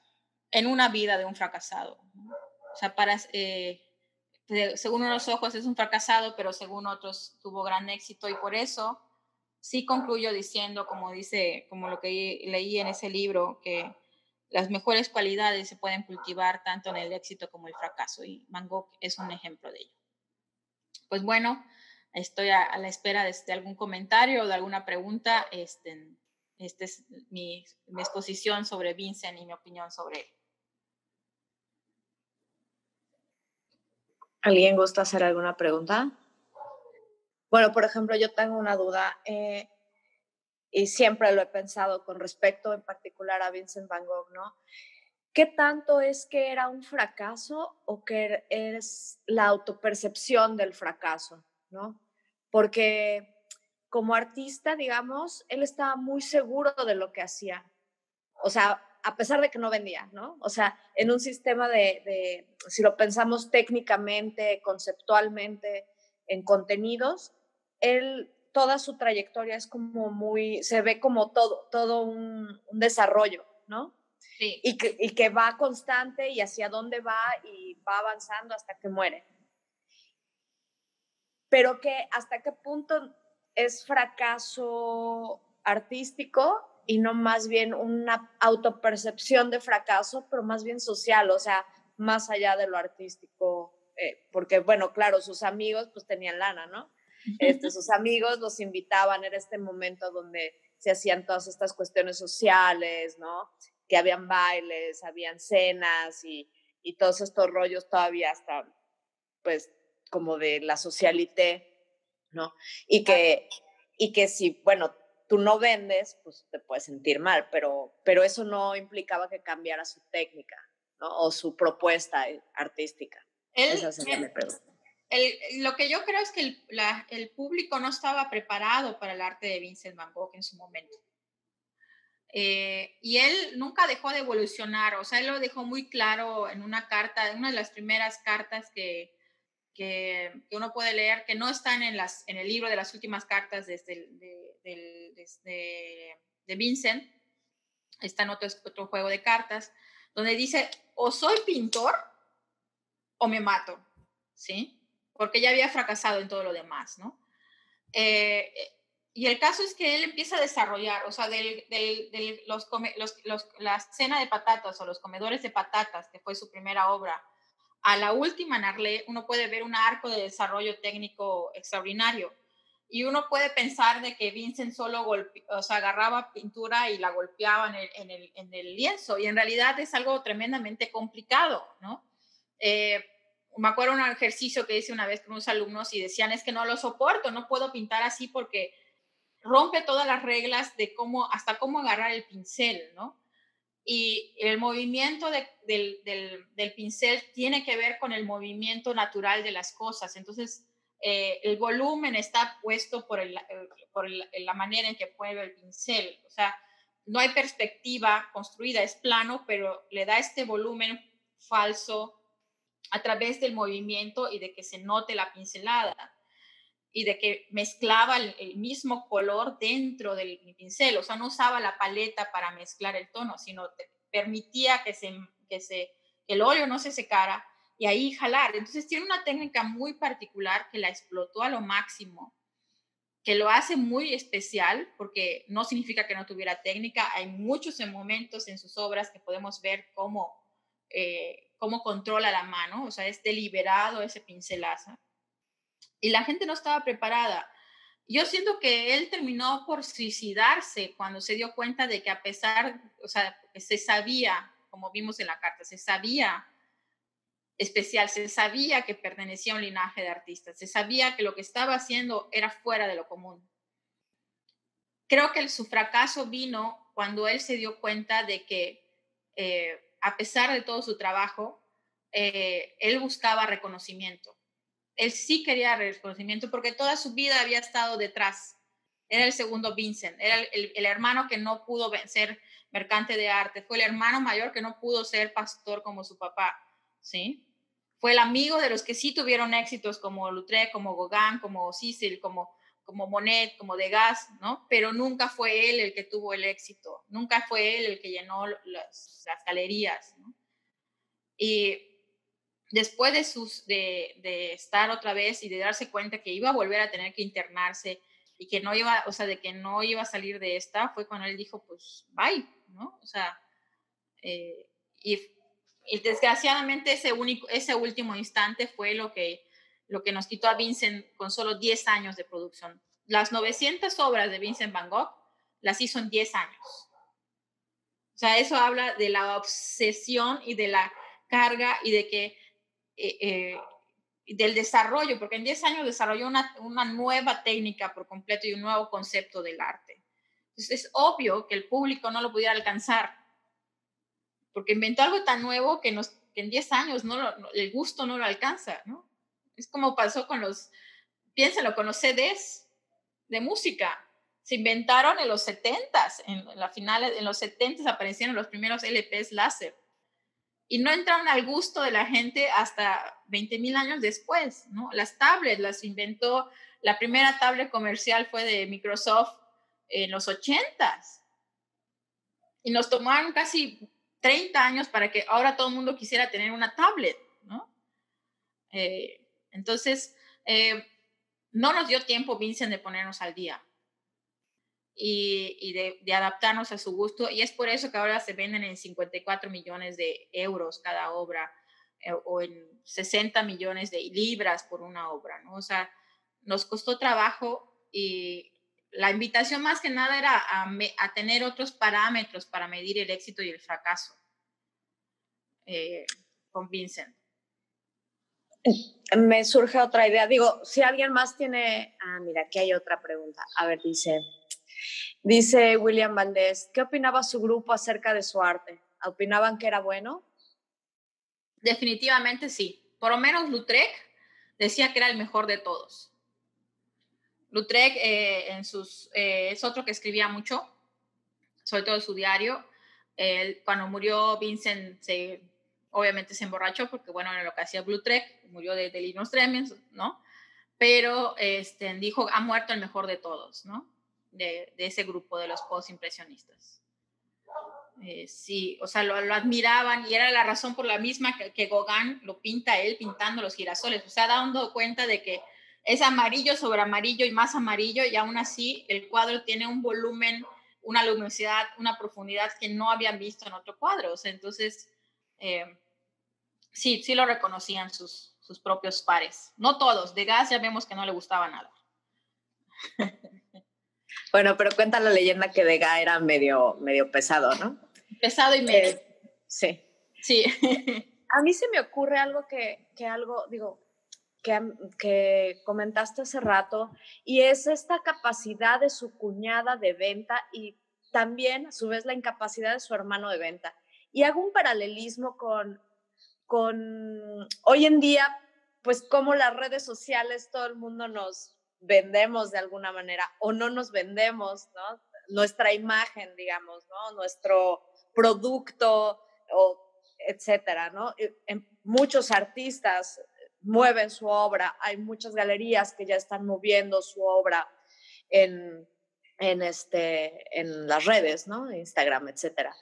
S4: en una vida de un fracasado, ¿no? O sea, según unos ojos es un fracasado, pero según otros tuvo gran éxito, y por eso sí concluyo diciendo, como lo que leí en ese libro, que las mejores cualidades se pueden cultivar tanto en el éxito como el fracaso, y Van Gogh es un ejemplo de ello. Pues bueno, estoy a la espera de algún comentario o de alguna pregunta. Esta es mi exposición sobre Vincent y mi opinión sobre él.
S1: ¿Alguien gusta hacer alguna pregunta? Bueno, por ejemplo, yo tengo una duda y siempre lo he pensado con respecto en particular a Vincent Van Gogh, ¿no? ¿Qué tanto es que era un fracaso o que es la autopercepción del fracaso, ¿no? Porque como artista, digamos, él estaba muy seguro de lo que hacía. O sea, a pesar de que no vendía, ¿no? O sea, en un sistema si lo pensamos técnicamente, conceptualmente, en contenidos, toda su trayectoria es como se ve como todo un desarrollo, ¿no?
S4: Sí.
S1: Y que va constante y hacia dónde va y va avanzando hasta que muere. Pero que hasta qué punto es fracaso artístico y no más bien una autopercepción de fracaso, pero más bien social, o sea, más allá de lo artístico, porque bueno, claro, sus amigos pues tenían lana, ¿no? Sus amigos los invitaban, era este momento donde se hacían todas estas cuestiones sociales, ¿no? Que habían bailes, habían cenas y todos estos rollos todavía hasta, pues, como de la socialité, ¿no? Y que si, bueno, tú no vendes, pues te puedes sentir mal, pero eso no implicaba que cambiara su técnica, ¿no? O su propuesta artística. Esa sería mi pregunta.
S4: Lo que yo creo es que el público no estaba preparado para el arte de Vincent Van Gogh en su momento. Y él nunca dejó de evolucionar, o sea, él lo dejó muy claro en una de las primeras cartas que uno puede leer, que no están en el libro de las últimas cartas de Vincent. Está en otro juego de cartas, donde dice, o soy pintor o me mato. ¿sí? Porque ya había fracasado en todo lo demás, ¿no? Y el caso es que él empieza a desarrollar, o sea, la cena de patatas o los comedores de patatas, que fue su primera obra, a la última Narlé, uno puede ver un arco de desarrollo técnico extraordinario. Y uno puede pensar de que Vincent solo agarraba pintura y la golpeaba en el lienzo, y en realidad es algo tremendamente complicado, ¿no? Me acuerdo un ejercicio que hice una vez con unos alumnos y decían, es que no lo soporto, no puedo pintar así porque rompe todas las reglas de hasta cómo agarrar el pincel, ¿no? Y el movimiento del pincel tiene que ver con el movimiento natural de las cosas. Entonces, el volumen está puesto por la manera en que mueve el pincel. O sea, no hay perspectiva construida, es plano, pero le da este volumen falso a través del movimiento y de que se note la pincelada y de que mezclaba el mismo color dentro del pincel. O sea, no usaba la paleta para mezclar el tono, sino permitía que el óleo no se secara y ahí jalar. Entonces tiene una técnica muy particular que la explotó a lo máximo, que lo hace muy especial, porque no significa que no tuviera técnica. Hay muchos momentos en sus obras que podemos ver cómo controla la mano, o sea, es deliberado ese pincelazo. Y la gente no estaba preparada. Yo siento que él terminó por suicidarse cuando se dio cuenta de que a pesar, o sea, que se sabía, como vimos en la carta, se sabía especial, se sabía que pertenecía a un linaje de artistas, se sabía que lo que estaba haciendo era fuera de lo común. Creo que su fracaso vino cuando él se dio cuenta de que a pesar de todo su trabajo, él buscaba reconocimiento. Él sí quería reconocimiento porque toda su vida había estado detrás. Era el segundo Vincent, era el hermano que no pudo ser mercante de arte, fue el hermano mayor que no pudo ser pastor como su papá, ¿sí? Fue el amigo de los que sí tuvieron éxitos como Lautrec, como Gauguin, como Cecil, como Monet, como Degas, ¿no? Pero nunca fue él el que tuvo el éxito, nunca fue él el que llenó las galerías, ¿no? Y después de estar otra vez y de darse cuenta que iba a volver a tener que internarse y que no iba, o sea, de que no iba a salir de esta, fue cuando él dijo, pues, bye, ¿no? O sea, y desgraciadamente ese último instante fue lo que nos quitó a Vincent con solo 10 años de producción. Las 900 obras de Vincent Van Gogh las hizo en 10 años. O sea, eso habla de la obsesión y de la carga y de que del desarrollo, porque en 10 años desarrolló una nueva técnica por completo y un nuevo concepto del arte. Entonces es obvio que el público no lo pudiera alcanzar, porque inventó algo tan nuevo que en 10 años el gusto no lo alcanza, ¿no? Es como pasó piénsenlo, con los CDs de música. Se inventaron en los 70s, en los 70s aparecieron los primeros LPs láser. Y no entraron al gusto de la gente hasta 20,000 años después, ¿no? Las tablets las inventó, la primera tablet comercial fue de Microsoft en los 80s. Y nos tomaron casi 30 años para que ahora todo el mundo quisiera tener una tablet, ¿no? Entonces, no nos dio tiempo, Vincent, de ponernos al día y de adaptarnos a su gusto, y es por eso que ahora se venden en 54 millones de euros cada obra, o en 60 millones de libras por una obra, ¿no? O sea, nos costó trabajo, y la invitación más que nada era a tener otros parámetros para medir el éxito y el fracaso con Vincent.
S1: Me surge otra idea. Digo, si alguien más tiene... mira, aquí hay otra pregunta. A ver, dice William Valdés, ¿qué opinaba su grupo acerca de su arte? ¿Opinaban que era bueno?
S4: Definitivamente sí. Por lo menos Lautrec decía que era el mejor de todos. Lautrec es otro que escribía mucho, sobre todo en su diario. Cuando murió Vincent, obviamente se emborrachó, porque bueno, era lo que hacía Lautrec, murió de delirium tremens, ¿no? Pero dijo, ha muerto el mejor de todos, ¿no? De ese grupo de los postimpresionistas. Sí, o sea, lo admiraban y era la razón por la misma que Gauguin lo pinta él pintando los girasoles, o sea, dando cuenta de que es amarillo sobre amarillo y más amarillo y aún así el cuadro tiene un volumen, una luminosidad, una profundidad que no habían visto en otro cuadro, o sea, entonces sí lo reconocían sus propios pares, no todos, Degas ya vemos que no le gustaba nada.
S1: Bueno, pero cuenta la leyenda que Degas era medio pesado, ¿no?
S4: Pesado y medio.
S1: Sí.
S4: Sí.
S1: A mí se me ocurre algo que comentaste hace rato, y es esta capacidad de su cuñada de venta y también, a su vez, la incapacidad de su hermano de venta. Y hago un paralelismo con hoy en día, pues como las redes sociales, todo el mundo nos vendemos de alguna manera o no nos vendemos, ¿no? Nuestra imagen, digamos, ¿no? Nuestro producto, etcétera, ¿no? Muchos artistas mueven su obra, hay muchas galerías que ya están moviendo su obra en las redes, ¿no? Instagram, etcétera.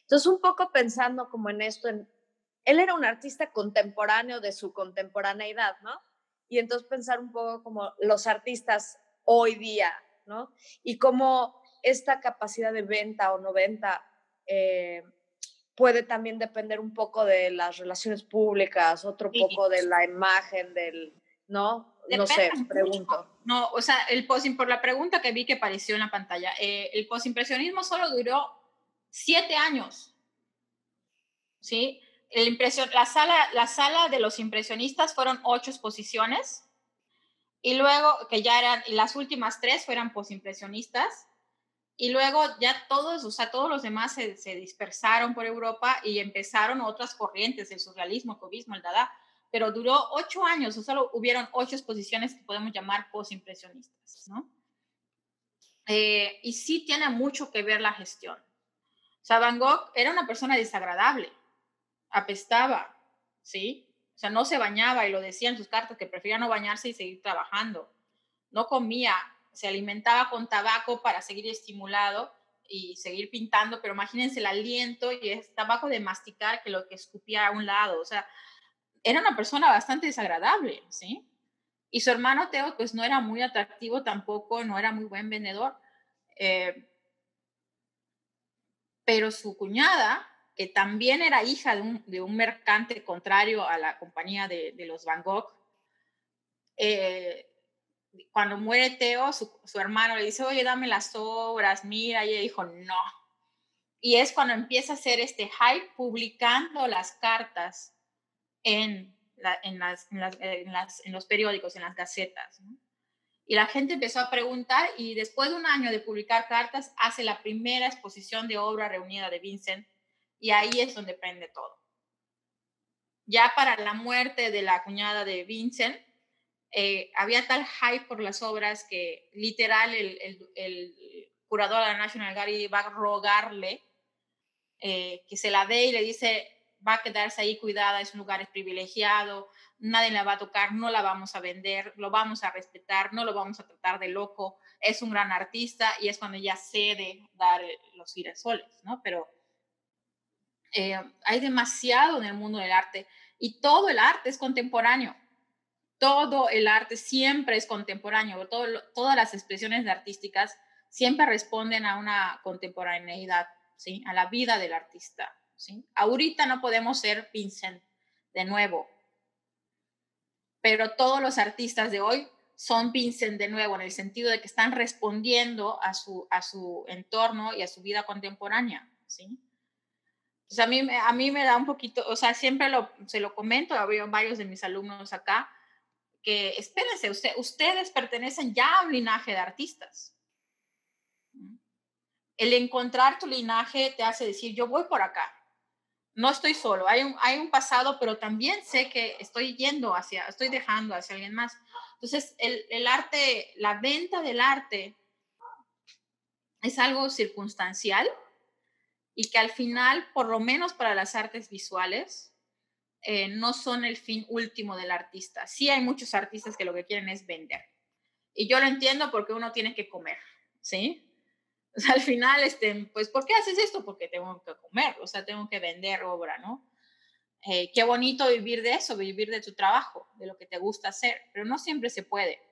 S1: Entonces, un poco pensando como en esto, él era un artista contemporáneo de su contemporaneidad, ¿no? Y entonces pensar un poco como los artistas hoy día, ¿no? Y cómo esta capacidad de venta o no venta puede también depender un poco de las relaciones públicas, otro poco de la imagen ¿no? Depende, no sé, pregunto.
S4: No, o sea, por la pregunta que vi que apareció en la pantalla, el postimpresionismo solo duró 7 años, ¿sí? La sala de los impresionistas fueron 8 exposiciones, y luego, que ya eran, y las últimas 3 fueran postimpresionistas, y luego ya todos los demás se dispersaron por Europa y empezaron otras corrientes, el surrealismo, el cubismo, el dada, pero duró 8 años, o solo hubieron 8 exposiciones que podemos llamar postimpresionistas, ¿no? Y sí tiene mucho que ver la gestión. O sea, Van Gogh era una persona desagradable, apestaba, ¿sí? O sea, no se bañaba y lo decía en sus cartas que prefería no bañarse y seguir trabajando. No comía, se alimentaba con tabaco para seguir estimulado y seguir pintando, pero imagínense el aliento y es tabaco de masticar que lo que escupía a un lado. O sea, era una persona bastante desagradable, ¿sí? Y su hermano Theo, pues no era muy atractivo tampoco, no era muy buen vendedor. Pero su cuñada, que también era hija de un mercante contrario a la compañía de los Van Gogh, cuando muere Theo, su hermano le dice, oye, dame las obras, mira, y ella dijo, no. Y es cuando empieza a hacer este hype publicando las cartas en los periódicos, en las gacetas, ¿no? Y la gente empezó a preguntar y después de un año de publicar cartas, hace la primera exposición de obra reunida de Vincent y ahí es donde prende todo. Ya para la muerte de la cuñada de Vincent, había tal hype por las obras que literal el curador de la National Gallery va a rogarle que se la dé y le dice, va a quedarse ahí cuidada, es un lugar privilegiado, nadie la va a tocar, no la vamos a vender, lo vamos a respetar, no lo vamos a tratar de loco, es un gran artista, y es cuando ella cede dar los girasoles, ¿no? Pero hay demasiado en el mundo del arte y todo el arte es contemporáneo. Todo el arte siempre es contemporáneo, todas las expresiones artísticas siempre responden a una contemporaneidad, ¿sí? A la vida del artista, ¿sí? Ahorita no podemos ser Vincent de nuevo, pero todos los artistas de hoy son Vincent de nuevo, en el sentido de que están respondiendo a su entorno y a su vida contemporánea, ¿sí? O sea, a mí me da un poquito, o sea, siempre se lo comento, había varios de mis alumnos acá, que espérense, ustedes pertenecen ya a un linaje de artistas. El encontrar tu linaje te hace decir, yo voy por acá, no estoy solo, hay un pasado, pero también sé que estoy dejando hacia alguien más. Entonces, el arte, la venta del arte es algo circunstancial y que al final, por lo menos para las artes visuales, no son el fin último del artista. Sí hay muchos artistas que lo que quieren es vender. Y yo lo entiendo porque uno tiene que comer, ¿sí? O sea, al final, pues, ¿por qué haces esto? Porque tengo que comer, o sea, tengo que vender obra, ¿no? Qué bonito vivir de eso, vivir de tu trabajo, de lo que te gusta hacer, pero no siempre se puede.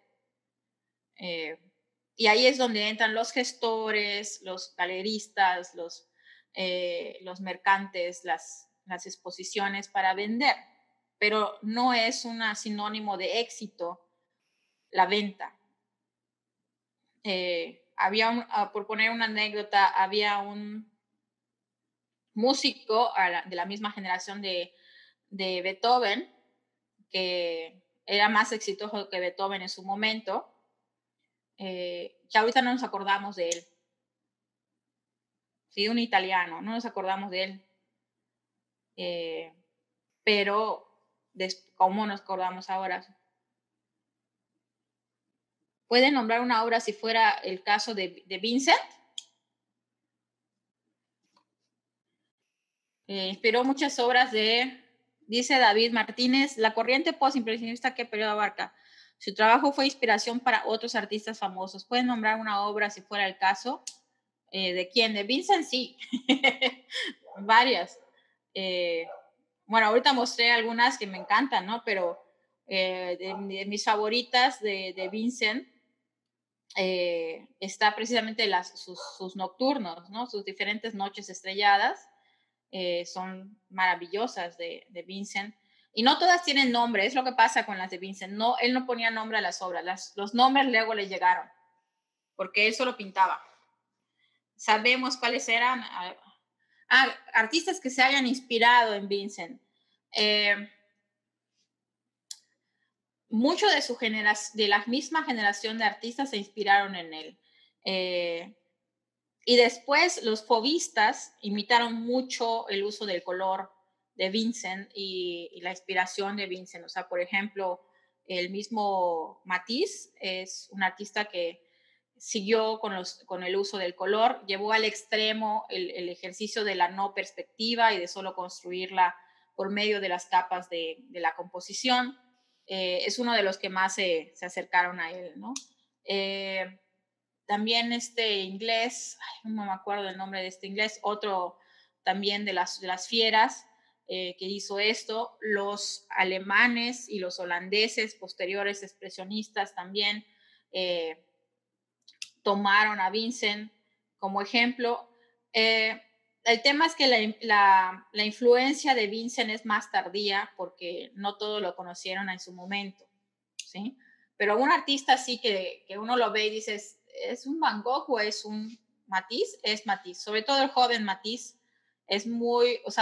S4: Y ahí es donde entran los gestores, los galeristas, los mercantes, las exposiciones para vender, pero no es un sinónimo de éxito la venta. Por poner una anécdota, había un músico de la misma generación de Beethoven, que era más exitoso que Beethoven en su momento, que ahorita no nos acordamos de él. Sí, un italiano, no nos acordamos de él. Pero, ¿cómo nos acordamos ahora? ¿Pueden nombrar una obra si fuera el caso de Vincent? Inspiró muchas obras dice David Martínez, la corriente postimpresionista, ¿qué periodo abarca? Su trabajo fue inspiración para otros artistas famosos. ¿Pueden nombrar una obra si fuera el caso? ¿De quién? De Vincent, sí. Varias. Bueno, ahorita mostré algunas que me encantan, ¿no? Pero de mis favoritas de Vincent está precisamente sus nocturnos, ¿no? Sus diferentes noches estrelladas. Son maravillosas de Vincent. Y no todas tienen nombre, es lo que pasa con las de Vincent. No, él no ponía nombre a las obras, los nombres luego le llegaron, porque él solo pintaba. Sabemos cuáles eran artistas que se hayan inspirado en Vincent. Mucho de la misma generación de artistas se inspiraron en él. Y después los fauvistas imitaron mucho el uso del color de Vincent y la inspiración de Vincent. O sea, por ejemplo, el mismo Matisse es un artista que siguió con el uso del color, llevó al extremo el ejercicio de la no perspectiva y de solo construirla por medio de las capas de la composición. Es uno de los que más se acercaron a él, ¿no? También inglés, no me acuerdo el nombre de este inglés, otro también de las fieras que hizo esto. Los alemanes y los holandeses posteriores expresionistas también tomaron a Vincent como ejemplo. El tema es que la influencia de Vincent es más tardía porque no todos lo conocieron en su momento, ¿sí? Pero un artista sí que uno lo ve y dices, ¿es un Van Gogh o es un Matisse? Es Matisse, sobre todo el joven Matisse,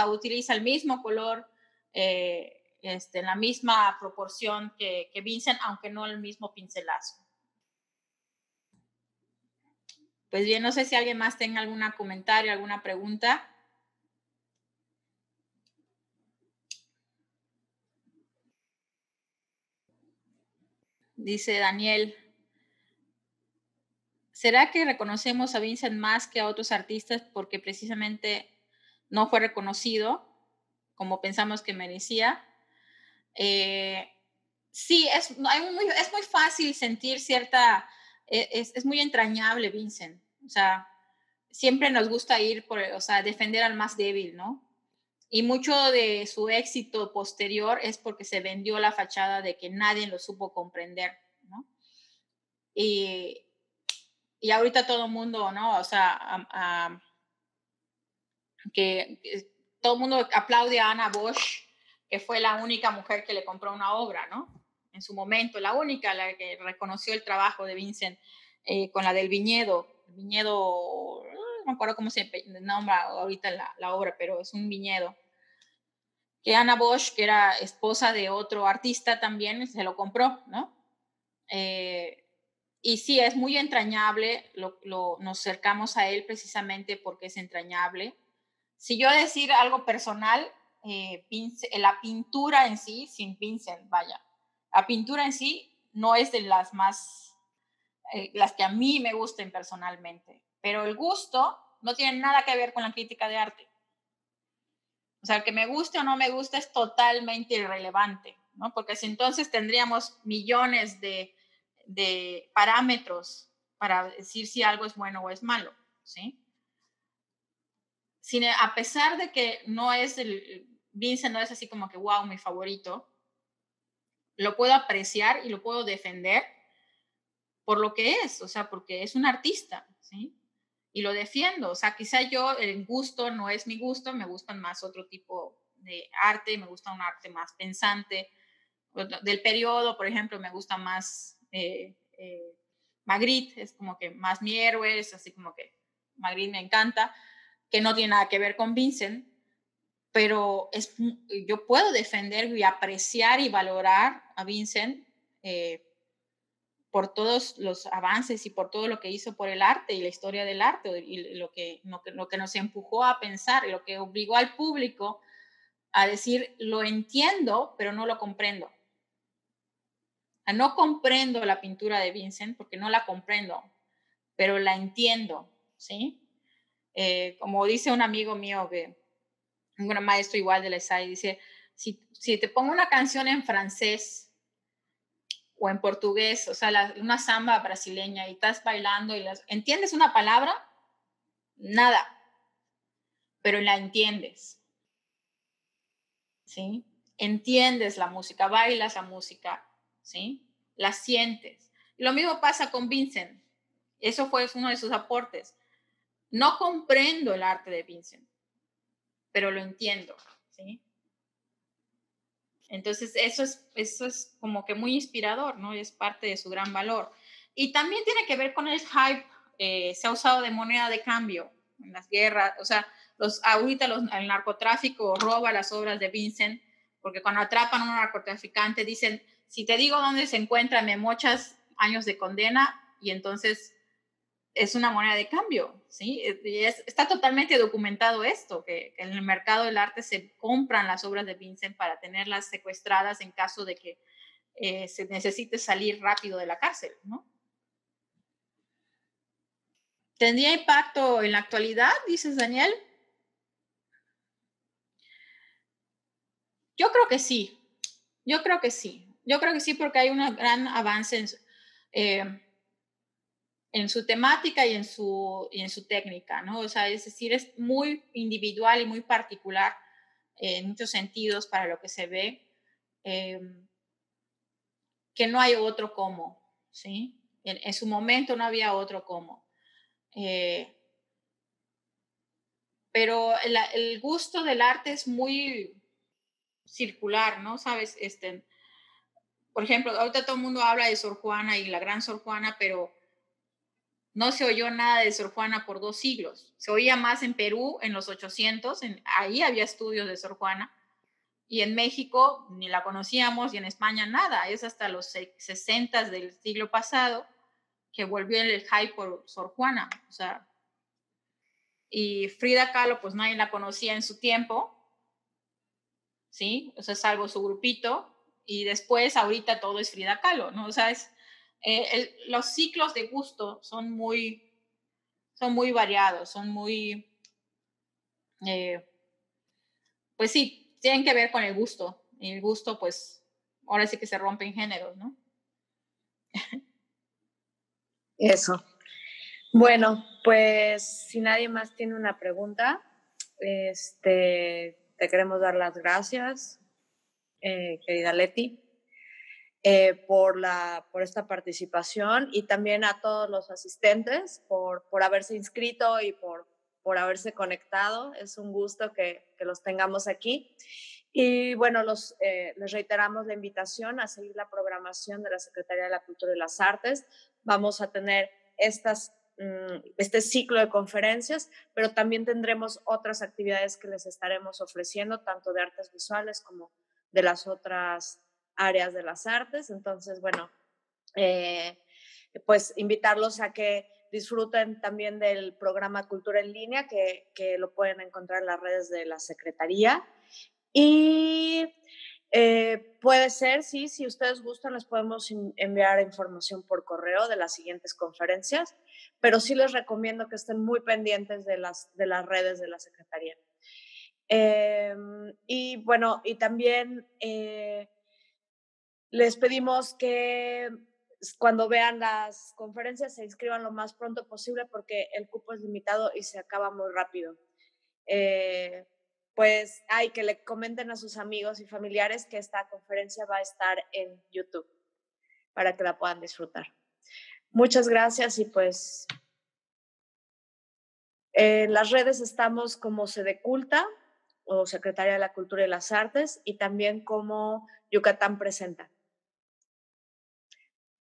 S4: utiliza el mismo color, en la misma proporción que Vincent, aunque no el mismo pincelazo. Pues bien, no sé si alguien más tenga algún comentario, alguna pregunta. Dice Daniel, ¿será que reconocemos a Vincent más que a otros artistas porque precisamente no fue reconocido como pensamos que merecía? Sí, es muy fácil sentir es muy entrañable Vincent. O sea, siempre nos gusta defender al más débil, ¿no? Y mucho de su éxito posterior es porque se vendió la fachada de que nadie lo supo comprender, ¿no? Y ahorita todo el mundo, ¿no? O sea, que todo el mundo aplaude a Anna Bosch, que fue la única mujer que le compró una obra, ¿no? En su momento, la única, la que reconoció el trabajo de Vincent con la del viñedo. El viñedo, no me acuerdo cómo se nombra ahorita la obra, pero es un viñedo. Que Anna Bosch, que era esposa de otro artista también, se lo compró, ¿no? Y sí, es muy entrañable, nos acercamos a él precisamente porque es entrañable. Si yo decir algo personal, la pintura en sí, sin Vincent, vaya, la pintura en sí no es de las más, las que a mí me gusten personalmente, pero el gusto no tiene nada que ver con la crítica de arte. O sea, que me guste o no me guste es totalmente irrelevante, ¿no? Porque si entonces tendríamos millones de parámetros para decir si algo es bueno o es malo. ¿sí? A pesar de que Vincent no es así como que, wow, mi favorito, lo puedo apreciar y lo puedo defender por lo que es, o sea, porque es un artista, ¿sí? Y lo defiendo, o sea, quizá yo, el gusto no es mi gusto, me gustan más otro tipo de arte, me gusta un arte más pensante. Del periodo, por ejemplo, me gusta más Magritte, es como que más mi héroe, es así como que Magritte me encanta, que no tiene nada que ver con Vincent, pero yo puedo defender y apreciar y valorar a Vincent por todos los avances y por todo lo que hizo por el arte y la historia del arte y lo que nos empujó a pensar, lo que obligó al público a decir, lo entiendo, pero no lo comprendo. No comprendo la pintura de Vincent porque no la comprendo, pero la entiendo, ¿sí? Como dice un amigo mío, un gran maestro igual de la ESAI, dice, si te pongo una canción en francés o en portugués, o sea, una samba brasileña y estás bailando y ¿entiendes una palabra? Nada, pero la entiendes, ¿sí? Entiendes la música, bailas la música, ¿sí? La sientes. Y lo mismo pasa con Vincent. Eso fue uno de sus aportes. No comprendo el arte de Vincent, pero lo entiendo, ¿sí? Entonces, eso es como que muy inspirador, ¿no? Es parte de su gran valor. Y también tiene que ver con el hype. Se ha usado de moneda de cambio en las guerras. O sea, ahorita el narcotráfico roba las obras de Vincent, porque cuando atrapan a un narcotraficante dicen, si te digo dónde se encuentra, me mochas años de condena, y entonces es una moneda de cambio, ¿sí? Está totalmente documentado esto, que en el mercado del arte se compran las obras de Vincent para tenerlas secuestradas en caso de que se necesite salir rápido de la cárcel, ¿no? ¿Tendría impacto en la actualidad, dices, Daniel? Yo creo que sí, yo creo que sí, porque hay un gran avance en su temática y en su técnica, ¿no? O sea, es decir, es muy individual y muy particular en muchos sentidos para lo que se ve, que no hay otro como, ¿sí? En su momento no había otro como. Pero el gusto del arte es muy circular, ¿no? ¿Sabes? Por ejemplo, ahorita todo el mundo habla de Sor Juana y la gran Sor Juana, pero no se oyó nada de Sor Juana por 2 siglos. Se oía más en Perú en los 800, ahí había estudios de Sor Juana, y en México ni la conocíamos, y en España nada. Es hasta los 60 del siglo pasado que volvió el hype por Sor Juana. O sea, y Frida Kahlo, pues nadie la conocía en su tiempo, ¿sí? O sea, salvo su grupito, y después ahorita todo es Frida Kahlo, ¿no? O sea, los ciclos de gusto son muy variados, son muy, pues sí, tienen que ver con el gusto. Y el gusto, pues, ahora sí que se rompen géneros, ¿no?
S1: Eso. Bueno, pues si nadie más tiene una pregunta, te queremos dar las gracias, querida Leti, por esta participación, y también a todos los asistentes por haberse inscrito y por haberse conectado. Es un gusto que los tengamos aquí. Y bueno, les reiteramos la invitación a seguir la programación de la Secretaría de la Cultura y las Artes. Vamos a tener este ciclo de conferencias, pero también tendremos otras actividades que les estaremos ofreciendo, tanto de artes visuales como de las otras áreas de las artes. Entonces, bueno, pues invitarlos a que disfruten también del programa Cultura en Línea, que lo pueden encontrar en las redes de la Secretaría. Y puede ser, sí, si ustedes gustan, les podemos enviar información por correo de las siguientes conferencias, pero sí les recomiendo que estén muy pendientes de las redes de la Secretaría. Y bueno, y también les pedimos que cuando vean las conferencias se inscriban lo más pronto posible porque el cupo es limitado y se acaba muy rápido. Pues hay que le comenten a sus amigos y familiares que esta conferencia va a estar en YouTube para que la puedan disfrutar. Muchas gracias y pues en las redes estamos como Sedeculta o Secretaría de la Cultura y las Artes y también como Yucatán Presenta.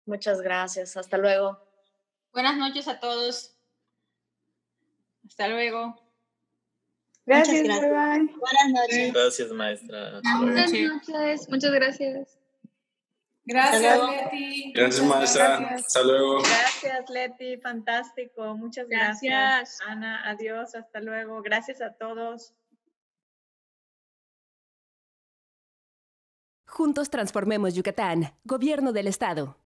S1: Muchas gracias. Hasta luego.
S4: Buenas noches a todos. Hasta luego.
S5: Gracias,
S6: Muchas gracias.
S5: bye.
S6: Buenas noches.
S7: Gracias, maestra.
S5: Buenas noches, muchas gracias.
S3: Gracias, Leti.
S8: Gracias, maestra. Hasta luego.
S2: Gracias, Leti. Fantástico. Muchas gracias.
S4: Gracias.
S2: Ana, adiós. Hasta luego. Gracias a todos.
S9: Juntos transformemos Yucatán. Gobierno del Estado.